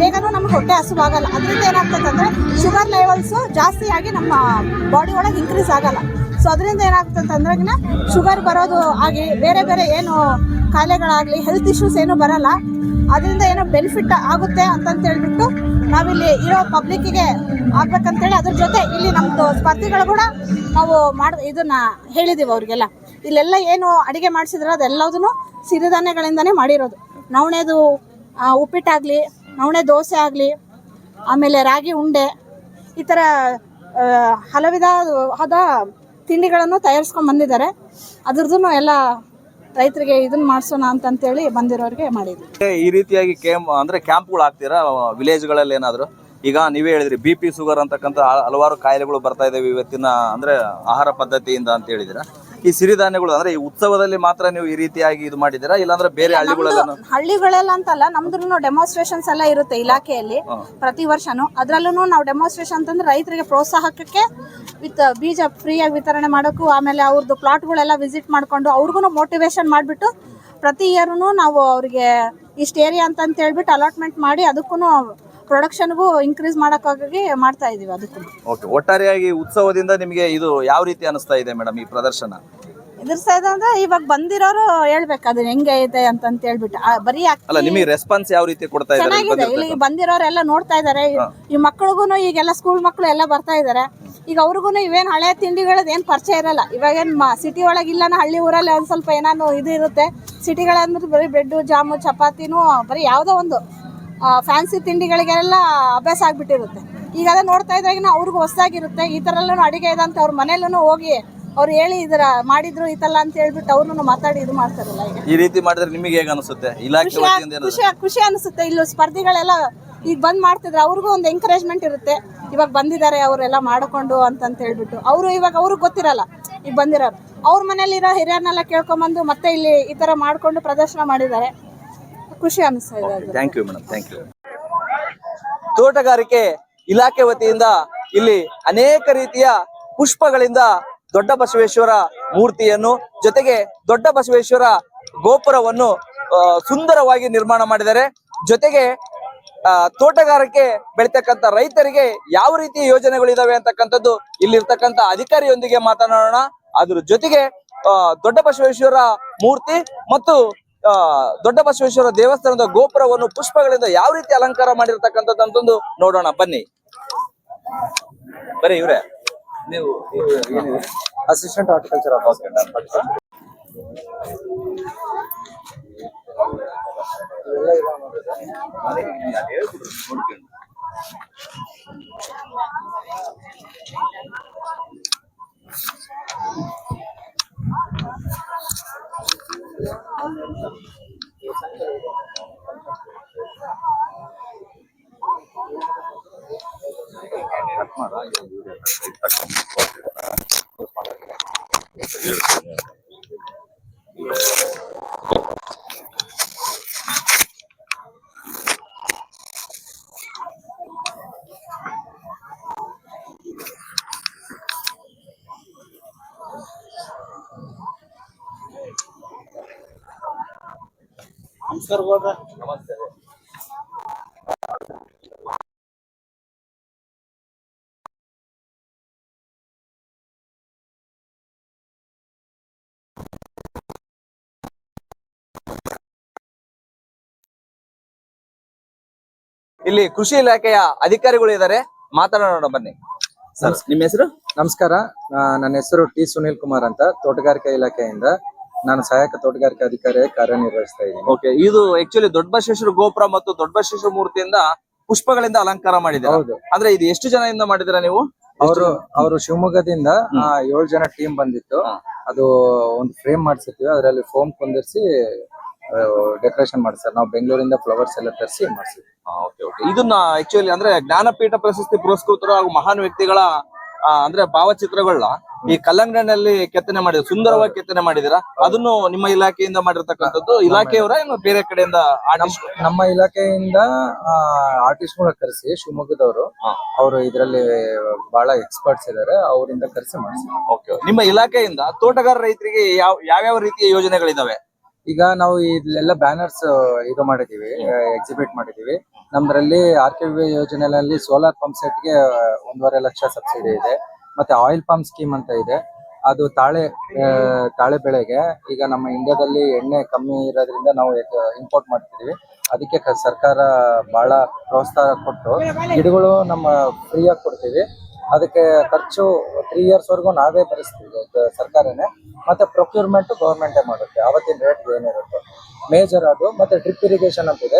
S5: ಬೇಗನೂ ನಮ್ಗೆ ಹೊಟ್ಟೆ ಹಸುವಾಗಲ್ಲ. ಅದರಿಂದ ಏನಾಗ್ತದಂದರೆ ಶುಗರ್ ಲೆವೆಲ್ಸು ಜಾಸ್ತಿ ಆಗಿ ನಮ್ಮ ಬಾಡಿ ಒಳಗೆ ಇನ್ಕ್ರೀಸ್ ಆಗಲ್ಲ. ಸೊ ಅದರಿಂದ ಏನಾಗ್ತಂತಂದ್ರೆ ಶುಗರ್ ಬರೋದು ಆಗಿ ಬೇರೆ ಬೇರೆ ಏನು ಕಾಯಿಲೆಗಳಾಗಲಿ ಹೆಲ್ತ್ ಇಶ್ಯೂಸ್ ಏನೂ ಬರಲ್ಲ. ಅದರಿಂದ ಏನೋ ಬೆನಿಫಿಟ್ ಆಗುತ್ತೆ ಅಂತಂತೇಳ್ಬಿಟ್ಟು ನಾವಿಲ್ಲಿ ಇರೋ ಪಬ್ಲಿಕ್ಕಿಗೆ ಆಗ್ಬೇಕಂತೇಳಿ, ಅದ್ರ ಜೊತೆ ಇಲ್ಲಿ ನಮ್ಮದು ಸ್ಪರ್ಧಿಗಳು ಕೂಡ ನಾವು ಇದನ್ನು ಹೇಳಿದ್ದೀವಿ ಅವ್ರಿಗೆಲ್ಲ. ಇಲ್ಲೆಲ್ಲ ಏನು ಅಡುಗೆ ಮಾಡಿಸಿದ್ರು ಅದೆಲ್ಲದೂ ಸಿರಿಧಾನ್ಯಗಳಿಂದನೇ ಮಾಡಿರೋದು. ನವಣೆದು ಉಪ್ಪಿಟ್ಟಾಗಲಿ, ನವಣೆ ದೋಸೆ ಆಗಲಿ, ಆಮೇಲೆ ರಾಗಿ ಉಂಡೆ, ಈ ಥರ ಹಲವಿಧವಾದ ತಿಂಡಿಗಳನ್ನು ತಯಾರಿಸ್ಕೊಂಡು ಬಂದಿದ್ದಾರೆ. ಅದ್ರದ್ದು ಎಲ್ಲ ರೈತರಿಗೆ ಇದನ್ನ ಮಾಡಿಸೋಣ ಅಂತಂತೇಳಿ ಬಂದಿರೋರಿಗೆ ಮಾಡಿದ್ವಿ.
S1: ಈ ರೀತಿಯಾಗಿ ಕ್ಯಾಂಪ್ಗಳು ಆಗ್ತೀರಾ ವಿಲೇಜ್ಗಳಲ್ಲಿ ಏನಾದ್ರು? ಈಗ ನೀವೇ ಹೇಳಿದ್ರಿ BP, ಶುಗರ್ ಅಂತಕ್ಕಂಥ ಹಲವಾರು ಕಾಯಿಲೆಗಳು ಬರ್ತಾ ಇದಾವೆ ಇವತ್ತಿನ ಆಹಾರ ಪದ್ಧತಿಯಿಂದ ಅಂತ ಹೇಳಿದಿರಾ. ಈ ಸಿರಿಧಾನ್ಯಗಳು ಈ ಉತ್ಸವದಲ್ಲಿ ಮಾತ್ರ ನೀವು ಈ ರೀತಿಯಾಗಿ ಇದು ಮಾಡಿದ್ದೀರಾ, ಇಲ್ಲಾಂದ್ರೆ ಬೇರೆ
S5: ಹಳ್ಳಿಗಳೆಲ್ಲ ಅಂತಲ್ಲ, ನಮ್ದು ಡೆಮೋನ್ಸ್ಟ್ರೇಷನ್ಸ್ ಎಲ್ಲ ಇರುತ್ತೆ ಇಲಾಖೆಯಲ್ಲಿ ಪ್ರತಿ ವರ್ಷನೂ. ಅದ್ರಲ್ಲೂ ನಾವು ಡೆಮೋನ್ಸ್ಟ್ರೇಷನ್ ಅಂತಂದ್ರೆ ರೈತರಿಗೆ ಪ್ರೋತ್ಸಾಹಕ್ಕೆ ಬೀಜ ಫ್ರೀಯಾಗಿ ವಿತರಣೆ ಮಾಡೋಕ್ಕೂ, ಆಮೇಲೆ ಅವ್ರದ್ದು ಪ್ಲಾಟ್ಗಳೆಲ್ಲ ವಿಸಿಟ್ ಮಾಡ್ಕೊಂಡು ಅವ್ರಿಗೂ ಮೋಟಿವೇಶನ್ ಮಾಡಿಬಿಟ್ಟು ಪ್ರತಿ ಇಯರ್ನು ನಾವು ಅವ್ರಿಗೆ ಇಷ್ಟು ಏರಿಯಾ ಅಂತ ಹೇಳ್ಬಿಟ್ಟು ಅಲಾಟ್ಮೆಂಟ್ ಮಾಡಿ ಅದಕ್ಕೂ ಪ್ರೊಡಕ್ಷನ್ಗೂ ಇನ್ಕ್ರೀಸ್ ಮಾಡೋಕ್ಕಾಗಿ ಮಾಡ್ತಾ ಇದೀವಿ. ಅದಕ್ಕೂ
S1: ಒಟ್ಟಾರೆಯಾಗಿ ಉತ್ಸವದಿಂದ ನಿಮಗೆ ಇದು ಯಾವ ರೀತಿ ಅನಿಸ್ತಾ ಇದೆ ಮೇಡಮ್ ಈ ಪ್ರದರ್ಶನ?
S5: ಎದುರಿಸ್ತಾ ಇದೆ ಅಂದ್ರೆ ಇವಾಗ ಬಂದಿರೋರು ಹೇಳ್ಬೇಕು ಅದನ್ನ ಹೆಂಗೆ ಇದೆ ಅಂತ ಹೇಳ್ಬಿಟ್ಟು. ಬರೀ
S1: ನಿಮಗೆ ರೆಸ್ಪಾನ್ಸ್ ಯಾವ ರೀತಿ ಕೊಡ್ತಾ ಇದ್ದಾರೆ?
S5: ಚೆನ್ನಾಗಿದೆ. ಇಲ್ಲಿ ಬಂದಿರೋರೆಲ್ಲ ನೋಡ್ತಾ ಇದಾರೆ. ಈ ಮಕ್ಕಳಿಗೂ ಈಗೆಲ್ಲ ಸ್ಕೂಲ್ ಮಕ್ಕಳು ಎಲ್ಲ ಬರ್ತಾ ಇದಾರೆ. ಈಗ ಅವ್ರಿಗೂ ಇವೇನು ಹಳೆ ತಿಂಡಿಗಳದ್ದು ಏನು ಪರಿಚಯ ಇರಲ್ಲ. ಇವಾಗೇನು ಸಿಟಿ ಒಳಗೆ ಇಲ್ಲನ ಹಳ್ಳಿ ಊರಲ್ಲಿ ಒಂದು ಸ್ವಲ್ಪ ಏನಾನು ಇದು ಇರುತ್ತೆ. ಸಿಟಿಗಳಂದ್ರೆ ಬರೀ ಬ್ರೆಡ್ಡು, ಜಾಮು, ಚಪಾತಿನೂ ಬರೀ ಯಾವುದೋ ಒಂದು ಫ್ಯಾನ್ಸಿ ತಿಂಡಿಗಳಿಗೆಲ್ಲ ಅಭ್ಯಾಸ ಆಗಿಬಿಟ್ಟಿರುತ್ತೆ. ಈಗ ಅದನ್ನ ನೋಡ್ತಾ ಇದ್ರಾಗಿನ ಅವ್ರಿಗೂ ಹೊಸದಾಗಿರುತ್ತೆ. ಈ ಥರ ಎಲ್ಲ ಅಡುಗೆ ಇದೆ ಅಂತ ಅವ್ರ ಮನೇಲೂ ಹೋಗಿ ಅವ್ರು ಹೇಳಿ ಇದರ ಮಾಡಿದ್ರು ಈ ಥರ ಅಂತ ಹೇಳ್ಬಿಟ್ಟು ಅವ್ರನ್ನು ಮಾತಾಡಿ ಇದು ಮಾಡ್ತಾರಲ್ಲ. ಈಗ
S1: ಈ ರೀತಿ ಮಾಡಿದ್ರೆ ನಿಮಗೆ ಹೇಗೆ ಅನಿಸುತ್ತೆ?
S5: ಖುಷಿ ಅನಿಸುತ್ತೆ. ಇಲ್ಲಿ ಸ್ಪರ್ಧಿಗಳೆಲ್ಲ ಈಗ ಬಂದ್ ಮಾಡ್ತಿದ್ರೆ ಅವ್ರಿಗೂ ಒಂದು ಎಂಕರೇಜ್ಮೆಂಟ್ ಇರುತ್ತೆ. ಇವಾಗ ಬಂದಿದ್ದಾರೆ ಅವರೆಲ್ಲ ಮಾಡಿಕೊಂಡು ಅಂತ ಹೇಳ್ಬಿಟ್ಟು ಇವಾಗ ಅವ್ರಿಗೆ ಗೊತ್ತಿರಲ್ಲ. ಈಗ ಬಂದಿರೋರು ಅವ್ರ ಮನೇಲಿರೋ ಹಿರಿಯರನ್ನೆಲ್ಲ ಕೇಳ್ಕೊಂಬಂದು ಮತ್ತೆ ಇಲ್ಲಿ ಈ ಥರ ಮಾಡಿಕೊಂಡು ಪ್ರದರ್ಶನ ಮಾಡಿದ್ದಾರೆ. ಖುಷಿ ಅನಿಸ್ತಾ ಇದೆ.
S1: Thank you madam, thank you. ತೋಟಗಾರಿಕೆ ಇಲಾಖೆ ವತಿಯಿಂದ ಇಲ್ಲಿ ಅನೇಕ ರೀತಿಯ ಪುಷ್ಪಗಳಿಂದ ದೊಡ್ಡ ಬಸವೇಶ್ವರ ಮೂರ್ತಿಯನ್ನು ಜೊತೆಗೆ ದೊಡ್ಡ ಬಸವೇಶ್ವರ ಗೋಪುರವನ್ನು ಸುಂದರವಾಗಿ ನಿರ್ಮಾಣ ಮಾಡಿದ್ದಾರೆ. ಜೊತೆಗೆ ತೋಟಗಾರಿಕೆ ಬೆಳಿತಕ್ಕಂತ ರೈತರಿಗೆ ಯಾವ ರೀತಿಯ ಯೋಜನೆಗಳಿದಾವೆ ಅಂತಕ್ಕಂಥದ್ದು ಇಲ್ಲಿರ್ತಕ್ಕಂಥ ಅಧಿಕಾರಿಯೊಂದಿಗೆ ಮಾತನಾಡೋಣ. ಅದ್ರ ಜೊತೆಗೆ ದೊಡ್ಡ ಬಸವೇಶ್ವರ ಮೂರ್ತಿ ಮತ್ತು ದೊಡ್ಡ ಬಸವೇಶ್ವರ ದೇವಸ್ಥಾನದ ಗೋಪುರವನ್ನು ಪುಷ್ಪಗಳಿಂದ ಯಾವ ರೀತಿ ಅಲಂಕಾರ ಮಾಡಿರ್ತಕ್ಕಂಥದ್ದು ಅಂತಂದು ನೋಡೋಣ ಬನ್ನಿ. ಬರೀ ಇವ್ರೆ ನೀವು
S4: ಅಸಿಸ್ಟೆಂಟ್ ಹಾರ್ಟಿಕಲ್ಚರ್
S1: ನಮಸ್ತೆ. ಇಲ್ಲಿ ಕೃಷಿ ಇಲಾಖೆಯ ಅಧಿಕಾರಿಗಳು ಇದ್ದಾರೆ, ಮಾತನಾಡೋಣ ಬನ್ನಿ. ಸರ್ ನಿಮ್ಮ ಹೆಸರು?
S6: ನಮಸ್ಕಾರ, ನನ್ನ ಹೆಸರು ಟಿ ಸುನೀಲ್ ಕುಮಾರ್ ಅಂತ, ತೋಟಗಾರಿಕಾ ಇಲಾಖೆಯಿಂದ ನಾನು ಸಹಾಯಕ ತೋಟಗಾರಿಕಾ ಅಧಿಕಾರಿಯಾಗಿ ಕಾರ್ಯನಿರ್ವಹಿಸ್ತಾ ಇದ್ದೀನಿ.
S1: ಓಕೆ, ಇದು ಆಕ್ಚುಲಿ ದೊಡ್ಡ ಬಸವೇಶ್ವರ ಗೋಪುರ ಮತ್ತು ದೊಡ್ಡ ಬಸವೇಶ್ವರ ಮೂರ್ತಿಯಿಂದ ಪುಷ್ಪಗಳಿಂದ ಅಲಂಕಾರ ಮಾಡಿದ್ದಾರೆ.
S6: ಹೌದು.
S1: ಅಂದ್ರೆ ಇದು ಎಷ್ಟು ಜನ ಮಾಡಿದಿರಾ ನೀವು?
S6: ಅವರು ಶಿವಮೊಗ್ಗದಿಂದ 7 ಜನ ಟೀಮ್ ಬಂದಿತ್ತು. ಅದು ಒಂದು ಫ್ರೇಮ್ ಮಾಡ್ಸಿರ್ತೀವಿ, ಅದರಲ್ಲಿ ಫೋಮ್ ಕುಂದಿರ್ಸಿ ಡೆಕೋರೇಷನ್ ಮಾಡ್ತಾರೆ. ನಾವು ಬೆಂಗಳೂರಿಂದ ಫ್ಲವರ್ಸ್ ಎಲ್ಲ ತರಿಸಿ ಮಾಡ್ಸಿದ್ವಿ.
S1: ಇದನ್ನ ಆಕ್ಚುಲಿ ಅಂದ್ರೆ ಜ್ಞಾನಪೀಠ ಪ್ರಶಸ್ತಿ ಪುರಸ್ಕೃತರು ಹಾಗೂ ಮಹಾನ್ ವ್ಯಕ್ತಿಗಳ ಅಂದ್ರೆ ಭಾವಚಿತ್ರಗಳನ್ನ ಈ ಕಲ್ಲಂಗಡಿನಲ್ಲಿ ಕೆತ್ತನೆ ಮಾಡಿದ್ರು, ಸುಂದರವಾಗಿ ಕೆತ್ತನೆ ಮಾಡಿದಿರಾ. ಅದನ್ನು ನಿಮ್ಮ ಇಲಾಖೆಯಿಂದ ಮಾಡಿರ್ತಕ್ಕಂಥದ್ದು, ಇಲಾಖೆಯವರ ಏನು ಬೇರೆ ಕಡೆಯಿಂದ?
S6: ನಮ್ಮ ಇಲಾಖೆಯಿಂದ ಆರ್ಟಿಸ್ಟ್ ಕರೆಸಿ, ಶಿವಮೊಗ್ಗದವರು, ಅವರು ಇದರಲ್ಲಿ ಬಹಳ ಎಕ್ಸ್ಪರ್ಟ್ಸ್ ಇದಾರೆ, ಅವರಿಂದ ಕರೆಸಿ ಮಾಡಿಸ್ತೀವಿ.
S1: ಓಕೆ, ನಿಮ್ಮ ಇಲಾಖೆಯಿಂದ ತೋಟಗಾರ ರೈತರಿಗೆ ಯಾವ್ಯಾವ ರೀತಿಯ ಯೋಜನೆಗಳಿದಾವೆ?
S6: ಈಗ ನಾವು ಇಲ್ಲೆಲ್ಲ ಬ್ಯಾನರ್ಸ್ ಇದು ಮಾಡಿದೀವಿ, ಎಕ್ಸಿಬಿಟ್ ಮಾಡಿದೀವಿ. ನಮ್ದ್ರಲ್ಲಿ RKV ಯೋಜನೆಯಲ್ಲಿ ಸೋಲಾರ್ ಪಂಪ್ ಸೆಟ್ಗೆ 1.5 ಲಕ್ಷ ಸಬ್ಸಿಡಿ ಇದೆ. ಮತ್ತೆ ಆಯಿಲ್ ಪಂಪ್ ಸ್ಕೀಮ್ ಅಂತ ಇದೆ, ಅದು ತಾಳೆ ಬೆಳೆಗೆ. ಈಗ ನಮ್ಮ ಇಂಡಿಯಾದಲ್ಲಿ ಎಣ್ಣೆ ಕಮ್ಮಿ ಇರೋದ್ರಿಂದ ನಾವು ಇಂಪೋರ್ಟ್ ಮಾಡ್ತಿದೀವಿ. ಅದಕ್ಕೆ ಸರ್ಕಾರ ಬಹಳ ಪ್ರೋತ್ಸಾಹ ಕೊಟ್ಟು ಗಿಡಗಳು ನಮ್ಮ ಫ್ರೀಯಾಗಿ ಕೊಡ್ತೀವಿ. ಅದಕ್ಕೆ ಖರ್ಚು 3 years ವರೆಗೂ ನಾವೇ ಭರಿಸ್ತೀವಿ, ಸರ್ಕಾರನೇ. ಮತ್ತೆ ಪ್ರೊಕ್ಯೂರ್ಮೆಂಟ್ ಗವರ್ಮೆಂಟೇ ಮಾಡುತ್ತೆ, ಅವತ್ತಿನ ರೇಟ್ ಏನಿರುತ್ತೆ ಮೇಜರ್ ಅದು. ಮತ್ತೆ ಡ್ರಿಪ್ ಇರಿಗೇಷನ್ ಅಂತಿದೆ,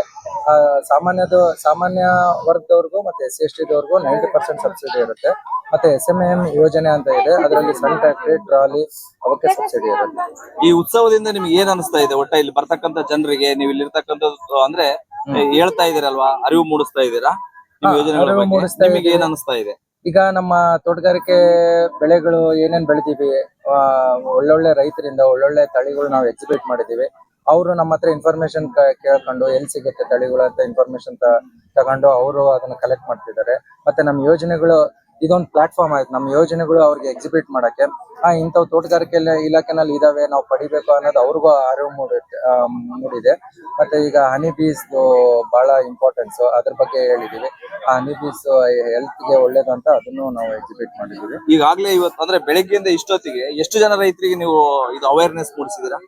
S6: ಸಾಮಾನ್ಯ ವರ್ಗದವ್ರಿಗೂ ಮತ್ತೆ SC/ST ದವ್ರಿಗೂ 90% ಸಬ್ಸಿಡಿ ಇರುತ್ತೆ. ಮತ್ತೆ SMAM ಯೋಜನೆ ಅಂತ ಇದೆ, ಅದರಲ್ಲಿ ಸಣ್ಣ ಟ್ರ್ಯಾಕ್ಟರ್, ಟ್ರಾಲಿ ಅವಕ್ಕೆ ಸಬ್ಸಿಡಿ ಇರುತ್ತೆ.
S1: ಈ ಉತ್ಸವದಿಂದ ನಿಮ್ಗೆ ಏನ್ ಅನಿಸ್ತಾ ಇದೆ? ಒಟ್ಟ ಇಲ್ಲಿ ಬರ್ತಕ್ಕಂಥ ಜನರಿಗೆ ನೀವು ಇಲ್ಲಿ ಇರ್ತಕ್ಕಂಥದ್ದು ಅಂದ್ರೆ ಹೇಳ್ತಾ ಇದೀರಲ್ವಾ, ಅರಿವು ಮೂಡಿಸ್ತಾ ಇದ್ದೀರಾ ನಿಮ್ ಯೋಜನೆಗಳ ಬಗ್ಗೆ? ನಿಮಗೆ ಏನ್ ಅನಿಸ್ತಾ ಇದೆ?
S6: ಈಗ ನಮ್ಮ ತೋಟಗಾರಿಕೆ ಬೆಳೆಗಳು ಏನೇನ್ ಬೆಳಿತೀವಿ, ಒಳ್ಳೊಳ್ಳೆ ರೈತರಿಂದ ಒಳ್ಳೊಳ್ಳೆ ತಳಿಗಳು ನಾವು ಎಕ್ಸಿಬಿಟ್ ಮಾಡಿದೀವಿ. ಅವರು ನಮ್ಮ ಹತ್ರ ಇನ್ಫಾರ್ಮೇಶನ್ ಕೇಳ್ಕೊಂಡು ಎಲ್ಲಿ ಸಿಗುತ್ತೆ ತಳಿಗಳು ಅಂತ ಇನ್ಫಾರ್ಮೇಶನ್ ತಗೊಂಡು ಅವರು ಅದನ್ನ ಕಲೆಕ್ಟ್ ಮಾಡ್ತಿದ್ದಾರೆ. ಮತ್ತೆ ನಮ್ಮ ಯೋಜನೆಗಳು ಇದೊಂದು ಪ್ಲಾಟ್ಫಾರ್ಮ್ ಆಯ್ತು, ನಮ್ಮ ಯೋಜನೆಗಳು ಅವ್ರಿಗೆ ಎಕ್ಸಿಬಿಟ್ ಮಾಡಕ್ಕೆ. ಇಂಥವು ತೋಟಗಾರಿಕೆ ಇಲಾಖೆನಲ್ಲಿ ಇದಾವೆ, ನಾವು ಪಡಿಬೇಕು ಅನ್ನೋದು ಅವ್ರಿಗೂ ಅರಿವು ಮೂಡಿದೆ. ಮತ್ತೆ ಈಗ ಹನಿ ಬೀಸ್ ಬಹಳ ಇಂಪಾರ್ಟೆನ್ಸ್, ಅದ್ರ ಬಗ್ಗೆ ಹೇಳಿದೀವಿ. ಹನಿ ಬೀಸ್ ಹೆಲ್ತ್ಗೆ ಒಳ್ಳೇದು ಅಂತ ಅದನ್ನು ನಾವು ಎಕ್ಸಿಬಿಟ್ ಮಾಡಿದೀವಿ.
S1: ಈಗಾಗಲೇ ಇವತ್ತು ಅಂದ್ರೆ ಬೆಳಗ್ಗೆಯಿಂದ ಇಷ್ಟೊತ್ತಿಗೆ ಎಷ್ಟು ಜನ ರೈತರಿಗೆ ನೀವು ಇದು ಅವೇರ್ನೆಸ್ ಮೂಡಿಸಿದೀರಾ?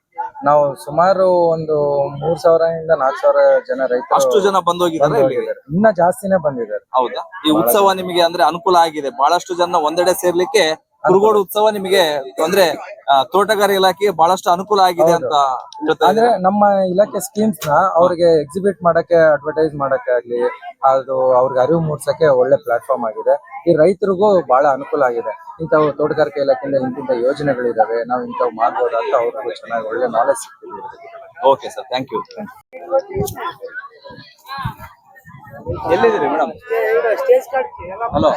S6: ನಾವು ಸುಮಾರು ಒಂದು 3,000 ಇಂದ 4,000 ಜನ ರೈತರು,
S1: ಅಷ್ಟು ಜನ ಬಂದೋಗಿದ್ದಾರೆ.
S6: ಇನ್ನ ಜಾಸ್ತಿನೇ ಬಂದಿದ್ದಾರೆ.
S1: ಹೌದಾ? ಈ ಉತ್ಸವ ನಿಮಗೆ ಅಂದ್ರೆ ಅನುಕೂಲ ಆಗಿದೆ, ಬಹಳಷ್ಟು ಜನ ಒಂದೆಡೆ ಸೇರ್ಲಿಕ್ಕೆ ಕುರುಗೋಡು ಉತ್ಸವ ನಿಮಗೆ ಅಂದ್ರೆ ತೋಟಗಾರಿಕೆ ಇಲಾಖೆಗೆ ಬಹಳಷ್ಟು ಅನುಕೂಲ ಆಗಿದೆ ಅಂತ.
S6: ಅಂದ್ರೆ ನಮ್ಮ ಇಲಾಖೆ ಸ್ಕೀಮ್ಸ್ ನ ಅವ್ರಿಗೆ ಎಕ್ಸಿಬಿಟ್ ಮಾಡಕ್ಕೆ, ಅಡ್ವರ್ಟೈಸ್ ಮಾಡಕ್ಕೆ ಆಗ್ಲಿ, ಅದು ಅವ್ರಿಗೆ ಅರಿವು ಮೂಡ್ಸಕ್ಕೆ ಒಳ್ಳೆ ಪ್ಲಾಟ್ಫಾರ್ಮ್ ಆಗಿದೆ. ಈ ರೈತರಿಗೂ ಬಹಳ ಅನುಕೂಲ ಆಗಿದೆ. ಇಂಥವು ತೋಟಗಾರಿಕೆ ಇಲಾಖೆಯಿಂದ ಇಂತಿಂತ ಯೋಜನೆಗಳಿದಾವೆ, ನಾವು ಇಂಥವು ಮಾಡ್ಬೋದು ಅಂತ ಅವ್ರಿಗೂ ಚೆನ್ನಾಗಿ ಒಳ್ಳೆ ನಾಲೆಜ್ ಸಿಗ್ತಿದೆ.
S1: Okay sir, thank you. ಎಲ್ಲಿದ್ದೀರಿ ಮೇಡಮ್? ಹಲೋ,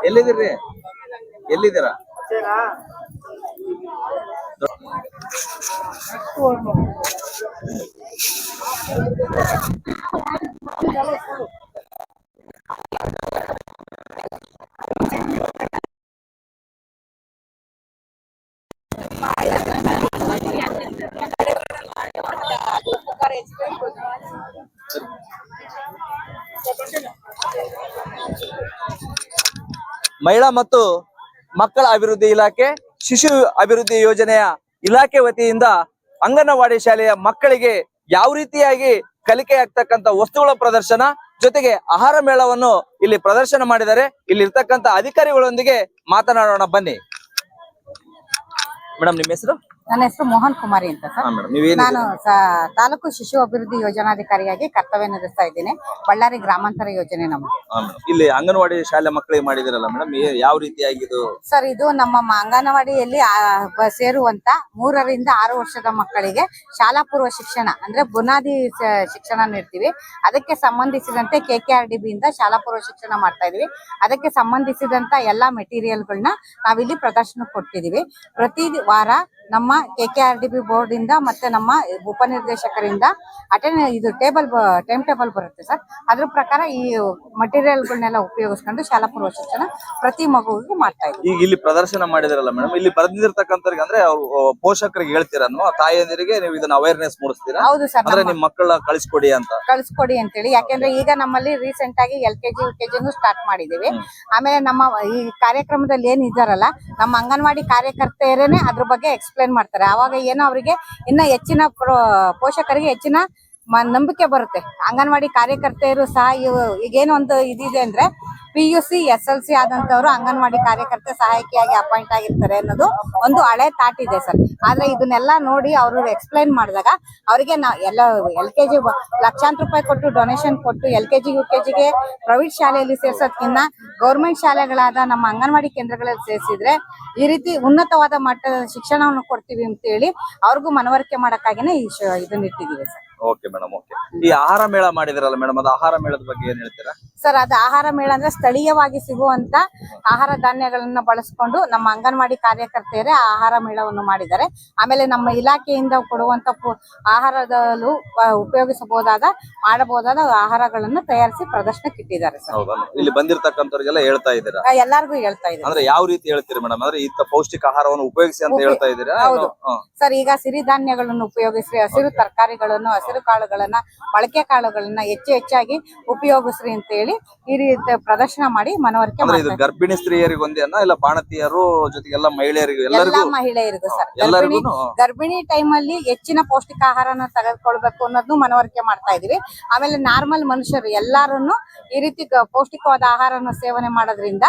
S1: ಎಲ್ಲಿದ್ದೀರಿ? ಎಲ್ಲಿದ್ದೀರಾ? ಮಹಿಳಾ ಮತ್ತು ಮಕ್ಕಳ ಅಭಿವೃದ್ಧಿ ಇಲಾಖೆ ಶಿಶು ಅಭಿವೃದ್ಧಿ ಯೋಜನೆಯ ಇಲಾಖೆ ವತಿಯಿಂದ ಅಂಗನವಾಡಿ ಶಾಲೆಯ ಮಕ್ಕಳಿಗೆ ಯಾವ ರೀತಿಯಾಗಿ ಕಲಿಕೆ ಆಗ್ತಕ್ಕಂತ ವಸ್ತುಗಳ ಪ್ರದರ್ಶನ ಜೊತೆಗೆ ಆಹಾರ ಮೇಳವನ್ನು ಇಲ್ಲಿ ಪ್ರದರ್ಶನ ಮಾಡಿದ್ದಾರೆ. ಇಲ್ಲಿ ಇರ್ತಕ್ಕಂತ ಅಧಿಕಾರಿಗಳೊಂದಿಗೆ ಮಾತನಾಡೋಣ ಬನ್ನಿ. ಮೇಡಮ್, ನಿಮ್ಮ ಹೆಸರು?
S7: ನನ್ನ ಹೆಸರು ಮೋಹನ್ ಕುಮಾರಿ ಅಂತ ಸರ್.
S1: ಮೇಡಮ್, ನೀವೇನು
S7: ನಾನು ತಾಲೂಕು ಶಿಶು ಅಭಿವೃದ್ಧಿ ಯೋಜನಾಧಿಕಾರಿಯಾಗಿ ಕರ್ತವ್ಯ ನಿರ್ವಹಿಸ್ತಾ ಇದ್ದೀನಿ. ಬಳ್ಳಾರಿ ಗ್ರಾಮಾಂತರ ಯೋಜನೆ ನಮ್ದು.
S1: ಇಲ್ಲಿ ಅಂಗನವಾಡಿ ಶಾಲೆ ಮಕ್ಕಳಿಗೆ ಮಾಡಿದಿರಲ್ಲ ಮೇಡಮ್, ಯಾವ ರೀತಿಯಾಗಿ ಇದು?
S7: ಸರ್, ಇದು ನಮ್ಮ ಅಂಗನವಾಡಿಯಲ್ಲಿ ಸೇರುವಂತ 3 ರಿಂದ 6 ವರ್ಷದ ಮಕ್ಕಳಿಗೆ ಶಾಲಾ ಪೂರ್ವ ಶಿಕ್ಷಣ ಅಂದ್ರೆ ಬುನಾದಿ ಶಿಕ್ಷಣ ನೀಡ್ತೀವಿ. ಅದಕ್ಕೆ ಸಂಬಂಧಿಸಿದಂತೆ KKRDB ಇಂದ ಶಾಲಾ ಪೂರ್ವ ಶಿಕ್ಷಣ ಮಾಡ್ತಾ ಇದೀವಿ. ಅದಕ್ಕೆ ಸಂಬಂಧಿಸಿದಂತ ಎಲ್ಲಾ ಮೆಟೀರಿಯಲ್ಗಳನ್ನ ನಾವಿಲ್ಲಿ ಪ್ರದರ್ಶನ ಕೊಡ್ತಿದೀವಿ. ಪ್ರತಿ ವಾರ ನಮ್ಮ KKRDB ಬೋರ್ಡ್ ಇಂದ ಮತ್ತೆ ನಮ್ಮ ಉಪನಿರ್ದೇಶಕರಿಂದ ಟೈಮ್ ಟೇಬಲ್ ಬರುತ್ತೆ ಸರ್. ಅದ್ರ ಪ್ರಕಾರ ಈ ಮಟೀರಿಯಲ್ಗಳನ್ನೆಲ್ಲ ಉಪಯೋಗಿಸ್ಕೊಂಡು ಶಾಲಾ ಪೂರ್ವ ಶಿಕ್ಷಣ ಪ್ರತಿ ಮಗುವಿಗೂ ಮಾಡ್ತಾ ಇದ್ದೀವಿ.
S1: ಈಗ ಇಲ್ಲಿ ಪ್ರದರ್ಶನ ಮಾಡಿದಿರಲ್ಲ ಮೇಡಮ್, ಇಲ್ಲಿ ಬರೆದಿರ್ತಕ್ಕಂಥವ್ರಿಗೆ ಅಂದ್ರೆ ಅವ್ರು ಪೋಷಕರಿಗೆ ಹೇಳ್ತೀರಾ, ತಾಯಿಯಂದಿರಿಗೆ ನೀವು ಇದನ್ನ ಅವೇರ್ನೆಸ್ ಮೂಡಿಸ್ತೀರಾ?
S7: ಹೌದು ಸರ್,
S1: ಅಂದ್ರೆ ನಿಮ್ ಮಕ್ಕಳ ಕಳಿಸ್ಕೊಡಿ
S7: ಅಂತೇಳಿ. ಯಾಕೆಂದ್ರೆ ಈಗ ನಮ್ಮಲ್ಲಿ ರೀಸೆಂಟ್ ಆಗಿ LKG UKG ಸ್ಟಾರ್ಟ್ ಮಾಡಿದೀವಿ. ಆಮೇಲೆ ನಮ್ಮ ಈ ಕಾರ್ಯಕ್ರಮದಲ್ಲಿ ಏನ್ ಇದಾರಲ್ಲ ನಮ್ಮ ಅಂಗನವಾಡಿ ಕಾರ್ಯಕರ್ತೆಯರೇನೆ ಅದ್ರ ಬಗ್ಗೆ ಎಕ್ಸ್ಪ್ಲೇನ್ ಮಾಡ್ತಾರೆ. ಅವಾಗ ಏನೋ ಅವರಿಗೆ ಇನ್ನ ಹೆಚ್ಚಿನ ಪೋಷಕರಿಗೆ ಹೆಚ್ಚಿನ ನಂಬಿಕೆ ಬರುತ್ತೆ. ಅಂಗನವಾಡಿ ಕಾರ್ಯಕರ್ತೆಯರು ಸಹ ಈಗೇನೋ ಒಂದು ಇದಿದೆ ಅಂದ್ರೆ PUC SLC ಆದಂತವ್ರು ಅಂಗನವಾಡಿ ಕಾರ್ಯಕರ್ತೆ ಸಹಾಯಕಿಯಾಗಿ ಅಪಾಯಿಂಟ್ ಆಗಿರ್ತಾರೆ ಅನ್ನೋದು ಒಂದು ಹಳೆ ಥಾಟ್ ಇದೆ ಸರ್. ಆದ್ರೆ ಇದನ್ನೆಲ್ಲ ನೋಡಿ ಅವರು ಎಕ್ಸ್ಪ್ಲೈನ್ ಮಾಡಿದಾಗ ಅವರಿಗೆ ಎಲ್ಲ LKG ಲಕ್ಷಾಂತರ ರೂಪಾಯಿ ಕೊಟ್ಟು ಡೊನೇಷನ್ ಕೊಟ್ಟು LKG UKG ಗೆ ಪ್ರೈವೇಟ್ ಶಾಲೆಯಲ್ಲಿ ಸೇರ್ಸೋದ್ಕಿಂತ ಗೌರ್ಮೆಂಟ್ ಶಾಲೆಗಳಾದ ನಮ್ಮ ಅಂಗನವಾಡಿ ಕೇಂದ್ರಗಳಲ್ಲಿ ಸೇರಿಸಿದ್ರೆ ಈ ರೀತಿ ಉನ್ನತವಾದ ಮಟ್ಟದ ಶಿಕ್ಷಣವನ್ನು ಕೊಡ್ತೀವಿ ಅಂತ ಹೇಳಿ ಅವ್ರಿಗೂ ಮನವರಿಕೆ ಮಾಡಕ್ಕಾಗಿನೇ ಇದನ್ನ ಇಟ್ಟಿದೀವಿ ಸರ್.
S1: Okay madam, okay. ಈ ಆಹಾರ ಮೇಳ ಮಾಡಿದಿರಲ್ಲ ಮೇಡಮ್, ಅದು ಆಹಾರ ಮೇಳದ ಬಗ್ಗೆ ಏನ್ ಹೇಳ್ತೀರಾ?
S7: ಸರ್, ಅದು ಆಹಾರ ಮೇಳ ಅಂದ್ರೆ ಸ್ಥಳೀಯವಾಗಿ ಸಿಗುವಂತ ಆಹಾರ ಧಾನ್ಯಗಳನ್ನ ಬಳಸ್ಕೊಂಡು ನಮ್ಮ ಅಂಗನವಾಡಿ ಕಾರ್ಯಕರ್ತೆಯರೇ ಆಹಾರ ಮೇಳವನ್ನು ಮಾಡಿದ್ದಾರೆ. ಆಮೇಲೆ ನಮ್ಮ ಇಲಾಖೆಯಿಂದ ಕೊಡುವಂತ ಆಹಾರದಲ್ಲೂ ಮಾಡಬಹುದಾದ ಆಹಾರಗಳನ್ನು ತಯಾರಿಸಿ ಪ್ರದರ್ಶನಕ್ಕೆ ಇಟ್ಟಿದ್ದಾರೆ ಸರ್.
S1: ಹೌದಾ? ಇಲ್ಲಿ ಬಂದಿರತಕ್ಕಂಥವ್ರಿಗೆಲ್ಲ ಹೇಳ್ತಾ ಇದ್ದೀರಾ?
S7: ಎಲ್ಲಾರ್ಗು ಹೇಳ್ತಾ ಇದ್ದಾರೆ.
S1: ಅಂದ್ರೆ ಯಾವ ರೀತಿ ಹೇಳ್ತೀರಿ ಮೇಡಮ್? ಅಂದ್ರೆ ಇಂತ ಪೌಷ್ಟಿಕ ಆಹಾರವನ್ನು ಉಪಯೋಗಿಸಿ ಅಂತ ಹೇಳ್ತಾ ಇದ್ದೀರಾ?
S7: ಹೌದು ಸರ್, ಈಗ ಸಿರಿಧಾನ್ಯಗಳನ್ನು ಉಪಯೋಗಿಸ್ರಿ, ಹಸಿರು ತರಕಾರಿಗಳನ್ನು, ಹಸಿರು ಕಾಳುಗಳನ್ನ, ಮೊಳಕೆ ಕಾಳುಗಳನ್ನ ಹೆಚ್ಚಾಗಿ ಉಪಯೋಗಿಸ್ರಿ ಅಂತ ಹೇಳಿ ಈ ರೀತಿ ಪ್ರದರ್ಶನ ಮಾಡಿ ಮನವರಿಕೆ
S1: ಇದು ಗರ್ಭಿಣಿ ಸ್ತ್ರೀಯರಿಗೆ ಒಂದೇ ಇಲ್ಲ ಬಾಣತಿಯರು ಜೊತೆಗೆಲ್ಲ ಮಹಿಳೆಯರಿಗೂ
S7: ಎಲ್ಲಾ ಮಹಿಳೆಯರಿಗೂ ಸರ್. ಗರ್ಭಿಣಿ ಟೈಮ್ ಅಲ್ಲಿ ಹೆಚ್ಚಿನ ಪೌಷ್ಟಿಕ ಆಹಾರನ ತೆಗೆದುಕೊಳ್ಬೇಕು ಅನ್ನೋದನ್ನು ಮನವರಿಕೆ ಮಾಡ್ತಾ ಇದೀವಿ. ಆಮೇಲೆ ನಾರ್ಮಲ್ ಮನುಷ್ಯರು ಎಲ್ಲಾರನ್ನು ಈ ರೀತಿ ಪೌಷ್ಟಿಕವಾದ ಆಹಾರನ ಸೇವನೆ ಮಾಡೋದ್ರಿಂದ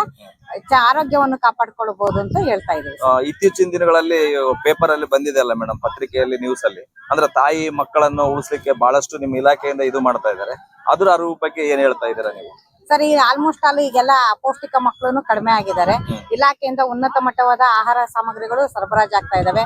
S7: ಆರೋಗ್ಯವನ್ನು ಕಾಪಾಡ್ಕೊಳ್ಬಹುದು ಅಂತ ಹೇಳ್ತಾ ಇದೀವಿ.
S1: ಇತ್ತೀಚಿನ ದಿನಗಳಲ್ಲಿ ಪೇಪರ್ ಅಲ್ಲಿ ಬಂದಿದೆ ಅಲ್ಲ ಮೇಡಮ್, ಪತ್ರಿಕೆಯಲ್ಲಿ, ನ್ಯೂಸ್ ಅಲ್ಲಿ, ಅಂದ್ರೆ ತಾಯಿ ಮಕ್ಕಳನ್ನು ಉಳಿಸ್ಲಿಕ್ಕೆ ಬಹಳಷ್ಟು ನಿಮ್ಮ ಇಲಾಖೆಯಿಂದ ಇದು ಮಾಡ್ತಾ ಇದ್ದಾರೆ. ಅದ್ರ ಅರಿವು ಬಗ್ಗೆ ಏನ್ ಹೇಳ್ತಾ ಇದ್ದೀರಾ ನೀವು?
S7: ಸರ್, ಈ ಆಲ್ಮೋಸ್ಟ್ ಆಲ್ ಈಗೆಲ್ಲ ಅಪೌಷ್ಟಿಕ ಮಕ್ಕಳು ಕಡಿಮೆ ಆಗಿದ್ದಾರೆ. ಇಲಾಖೆಯಿಂದ ಉನ್ನತ ಮಟ್ಟವಾದ ಆಹಾರ ಸಾಮಗ್ರಿಗಳು ಸರಬರಾಜಾಗ್ತಾ ಇದಾವೆ.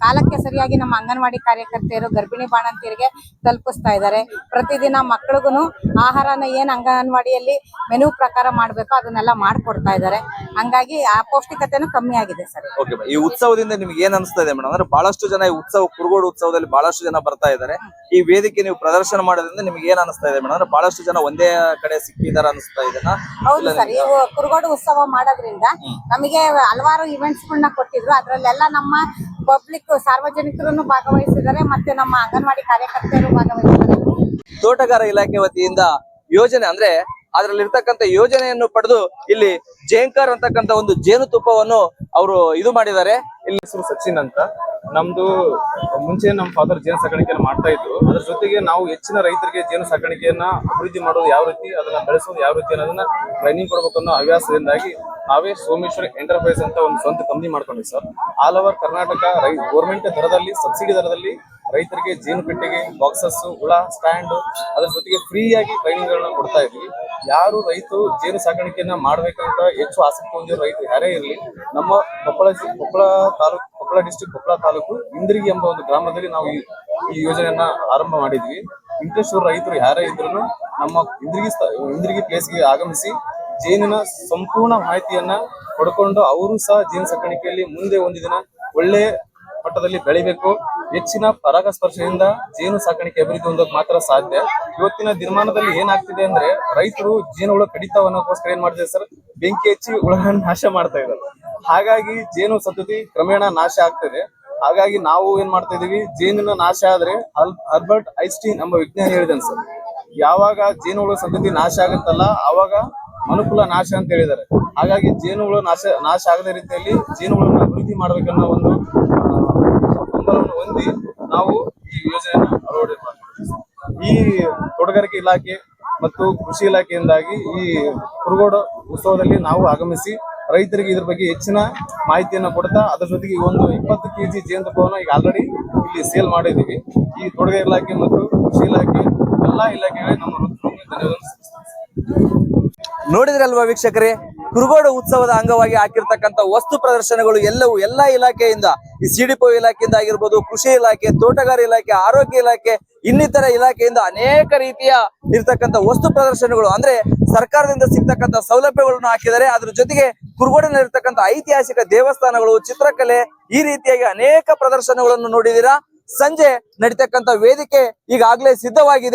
S7: ಕಾಲಕ್ಕೆ ಸರಿಯಾಗಿ ನಮ್ಮ ಅಂಗನವಾಡಿ ಕಾರ್ಯಕರ್ತೆಯರು ಗರ್ಭಿಣಿ ಬಾಣಂತಿಯರಿಗೆ ತಲುಪಿಸ್ತಾ ಇದ್ದಾರೆ. ಪ್ರತಿದಿನ ಮಕ್ಕಳಿಗೂ ಆಹಾರನ ಏನ್ ಅಂಗನವಾಡಿಯಲ್ಲಿ ಮೆನು ಪ್ರಕಾರ ಮಾಡ್ಬೇಕೋ ಅದನ್ನೆಲ್ಲ ಮಾಡ್ಕೊಡ್ತಾ ಇದ್ದಾರೆ. ಹಂಗಾಗಿ ಅಪೌಷ್ಟಿಕತೆನೂ ಕಮ್ಮಿ ಆಗಿದೆ ಸರ್.
S1: ಈ ಉತ್ಸವದಿಂದ ನಿಮ್ಗೆ ಏನ್ ಅನಿಸ್ತಾ ಇದೆ ಮೇಡಮ್? ಅಂದ್ರೆ ಬಹಳಷ್ಟು ಜನ ಈ ಕುರುಗೋಡು ಉತ್ಸವದಲ್ಲಿ ಬಹಳಷ್ಟು ಜನ ಬರ್ತಾ ಇದ್ದಾರೆ. ಈ ವೇದಿಕೆ ನೀವು ಪ್ರದರ್ಶನ ಮಾಡೋದ್ರಿಂದ ನಿಮ್ಗೆ ಏನ್ ಅನಿಸ್ತಾ ಇದೆ ಮೇಡಮ್? ಅಂದ್ರೆ ಬಹಳಷ್ಟು ಜನ ಒಂದೇ ಕಡೆ ಸಿಕ್ಕಿದಾರ ಅನಿಸ್ತಾ ಇದೆನಾ?
S7: ಹೌದು ಸರ್, ಈ ಕುರುಗೋಡು ಉತ್ಸವ ಮಾಡೋದ್ರಿಂದ ನಮಗೆ ಹಲವಾರು ಇವೆಂಟ್ಸ್ ಗಳನ್ನ ಕೊಟ್ಟಿದ್ರು. ಅದ್ರಲ್ಲೆಲ್ಲ ನಮ್ಮ ಪಬ್ಲಿಕ್ ಸಾರ್ವಜನಿಕರು ಭಾಗವಹಿಸಿದ್ದಾರೆ, ಮತ್ತೆ ನಮ್ಮ ಅಂಗನವಾಡಿ ಕಾರ್ಯಕರ್ತೆಯರು ಭಾಗವಹಿಸಿದ್ದಾರೆ.
S1: ತೋಟಗಾರ ಇಲಾಖೆ ವತಿಯಿಂದ ಯೋಜನೆ ಅಂದ್ರೆ ಅದ್ರಲ್ಲಿ ಇರ್ತಕ್ಕಂಥ ಯೋಜನೆಯನ್ನು ಪಡೆದು ಇಲ್ಲಿ ಜೇಂಕರ್ ಅಂತಕ್ಕಂಥ ಒಂದು ಜೇನುತುಪ್ಪವನ್ನು ಅವರು ಇದು ಮಾಡಿದ್ದಾರೆ.
S8: ಇಲ್ಲಿ ಹೆಸರು ಸಚಿನ್ ಅಂತ. ನಮ್ದು ಮುಂಚೆ ನಮ್ಮ ಫಾದರ್ ಜೇನು ಸಾಕಾಣಿಕೆಯನ್ನು ಮಾಡ್ತಾ ಇದ್ರು. ಅದ್ರ ಜೊತೆಗೆ ನಾವು ಹೆಚ್ಚಿನ ರೈತರಿಗೆ ಜೇನು ಸಾಕಾಣಿಕೆಯನ್ನ ಅಭಿವೃದ್ಧಿ ಮಾಡೋದು ಯಾವ ರೀತಿ, ಅದನ್ನ ಬೆಳೆಸೋದು ಯಾವ ರೀತಿ ಅನ್ನೋದನ್ನ ಟ್ರೈನಿಂಗ್ ಕೊಡ್ಬೇಕು ಅನ್ನೋ ಹವ್ಯಾಸದಿಂದಾಗಿ ನಾವೇ ಸೋಮೇಶ್ವರ ಎಂಟರ್ಪ್ರೈಸ್ ಅಂತ ಒಂದು ಸ್ವಂತ ಕಂಪನಿ ಮಾಡ್ಕೊಂಡಿವಿ ಸರ್. ಆಲ್ ಓವರ್ ಕರ್ನಾಟಕ ಗೌರ್ಮೆಂಟ್ ದರದಲ್ಲಿ, ಸಬ್ಸಿಡಿ ದರದಲ್ಲಿ ರೈತರಿಗೆ ಜೇನು ಪೆಟ್ಟಿಗೆ, ಬಾಕ್ಸಸ್, ಹುಳ, ಸ್ಟ್ಯಾಂಡ್, ಅದ್ರ ಜೊತೆಗೆ ಫ್ರೀ ಆಗಿ ಟ್ರೈನಿಂಗ್ ಗಳನ್ನ ಕೊಡ್ತಾ ಇದ್ವಿ. ಯಾರು ರೈತರು ಜೇನು ಸಾಕಾಣಿಕೆಯನ್ನ ಮಾಡ್ಬೇಕಂತ ಹೆಚ್ಚು ಆಸಕ್ತಿ ಹೊಂದಿರೋ ರೈತರು ಯಾರೇ ಇರಲಿ, ನಮ್ಮ ಕೊಪ್ಪಳ ಡಿಸ್ಟ್ರಿಕ್ಟ್ ಕೊಪ್ಪಳ ತಾಲೂಕು ಇಂದ್ರಿಗಿ ಎಂಬ ಒಂದು ಗ್ರಾಮದಲ್ಲಿ ನಾವು ಈ ಯೋಜನೆಯನ್ನ ಆರಂಭ ಮಾಡಿದ್ವಿ. ಇಂಟ್ರೆಸ್ಟ್ ರೈತರು ಯಾರೇ ಇದ್ರು ನಮ್ಮ ಇಂದ್ರಿಗಿ ಪ್ಲೇಸ್ಗೆ ಆಗಮಿಸಿ ಜೇನಿನ ಸಂಪೂರ್ಣ ಮಾಹಿತಿಯನ್ನ ಪಡ್ಕೊಂಡು ಅವರು ಸಹ ಜೇನು ಸಾಕಾಣಿಕೆಯಲ್ಲಿ ಮುಂದೆ ಒಂದು ದಿನ ಒಳ್ಳೆ ಮಟ್ಟದಲ್ಲಿ ಬೆಳಿಬೇಕು. ಹೆಚ್ಚಿನ ಪರಾಗಸ್ಪರ್ಶದಿಂದ ಜೇನು ಸಾಕಾಣಿಕೆ ಅಭಿವೃದ್ಧಿ ಹೊಂದೋಕ್ ಮಾತ್ರ ಸಾಧ್ಯ. ಇವತ್ತಿನ ದಿನಮಾನದಲ್ಲಿ ಏನಾಗ್ತಿದೆ ಅಂದ್ರೆ ರೈತರು ಜೇನುಹುಳ ಕಡಿತಾವ ಅನ್ನೋಕ್ಕೋಸ್ಕರ ಏನ್ ಮಾಡ್ತಿದ್ದಾರೆ ಸರ್, ಬೆಂಕಿ ಹಚ್ಚಿ ಹುಳಗಳನ್ನ ನಾಶ ಮಾಡ್ತಾ ಇದ್ದಾರೆ. ಹಾಗಾಗಿ ಜೇನು ಸಂತತಿ ಕ್ರಮೇಣ ನಾಶ ಆಗ್ತದೆ. ಹಾಗಾಗಿ ನಾವು ಏನ್ ಮಾಡ್ತಾ ಇದೀವಿ, ಜೇನಿನ ನಾಶ ಆದ್ರೆ ಆಲ್ಬರ್ಟ್ ಐನ್ಸ್ಟೀನ್ ಎಂಬ ವಿಜ್ಞಾನಿ ಹೇಳಿದಾನೆ ಸರ್, ಯಾವಾಗ ಜೇನುಹುಳ ಸಂತತಿ ನಾಶ ಆಗುತ್ತಲ್ಲ ಅವಾಗ ಮನುಕುಲ ನಾಶ ಅಂತ ಹೇಳಿದ್ದಾರೆ. ಹಾಗಾಗಿ ಜೇನುಹುಳ ನಾಶ ಆಗದ ರೀತಿಯಲ್ಲಿ ಜೇನುಹುಳನ್ನು ಅಭಿವೃದ್ಧಿ ಮಾಡ್ಬೇಕನ್ನೋ ಒಂದು ಹಂಬಲವನ್ನು ಹೊಂದಿ ನಾವು ಈ ಯೋಜನೆಯನ್ನು ಅಳವಡಿಕೆ ಮಾಡ್ತೀವಿ. ಈ ತೋಟಗಾರಿಕೆ ಇಲಾಖೆ ಮತ್ತು ಕೃಷಿ ಇಲಾಖೆಯಿಂದಾಗಿ ಈ ಕುರುಗೋಡು ಉತ್ಸವದಲ್ಲಿ ನಾವು ಆಗಮಿಸಿ ರೈತರಿಗೆ ಇದ್ರ ಬಗ್ಗೆ ಹೆಚ್ಚಿನ ಮಾಹಿತಿಯನ್ನು ಕೊಡ್ತಾ, ಅದ್ರ ಜೊತೆಗೆ ಒಂದು 20 kg ಜೇನುತುಪ್ಪವನ್ನು ಈಗ ಆಲ್ರೆಡಿ ಇಲ್ಲಿ ಸೇಲ್ ಮಾಡಿದ್ದೀವಿ. ಈ ತೋಟಗಾರಿಕೆ ಇಲಾಖೆ ಮತ್ತು ಕೃಷಿ ಇಲಾಖೆ ಎಲ್ಲಾ ಇಲಾಖೆಗಳಿಗೆ ನಮ್ಮ ಧನ್ಯವಾದ.
S1: ನೋಡಿದ್ರಲ್ವಾ ವೀಕ್ಷಕರೇ, ಕುರುಗೋಡು ಉತ್ಸವದ ಅಂಗವಾಗಿ ಹಾಕಿರ್ತಕ್ಕಂಥ ವಸ್ತು ಪ್ರದರ್ಶನಗಳು ಎಲ್ಲಾ ಇಲಾಖೆಯಿಂದ, ಈ ಸಿಡಿಪೋ ಇಲಾಖೆಯಿಂದ ಆಗಿರ್ಬೋದು, ಕೃಷಿ ಇಲಾಖೆ, ತೋಟಗಾರಿಕೆ ಇಲಾಖೆ, ಆರೋಗ್ಯ ಇಲಾಖೆ, ಇನ್ನಿತರ ಇಲಾಖೆಯಿಂದ ಅನೇಕ ರೀತಿಯ ಇರ್ತಕ್ಕಂಥ ವಸ್ತು ಪ್ರದರ್ಶನಗಳು, ಅಂದ್ರೆ ಸರ್ಕಾರದಿಂದ ಸಿಗ್ತಕ್ಕಂಥ ಸೌಲಭ್ಯಗಳನ್ನು ಹಾಕಿದ್ದಾರೆ. ಅದ್ರ ಜೊತೆಗೆ ಕುರುಗೋಡಿನಲ್ಲಿರ್ತಕ್ಕಂಥ ಐತಿಹಾಸಿಕ ದೇವಸ್ಥಾನಗಳು, ಚಿತ್ರಕಲೆ, ಈ ರೀತಿಯಾಗಿ ಅನೇಕ ಪ್ರದರ್ಶನಗಳನ್ನು ನೋಡಿದೀರಾ. ಸಂಜೆ ನಡೀತಕ್ಕಂಥ ವೇದಿಕೆ ಈಗಾಗಲೇ ಸಿದ್ಧವಾಗಿದೆ.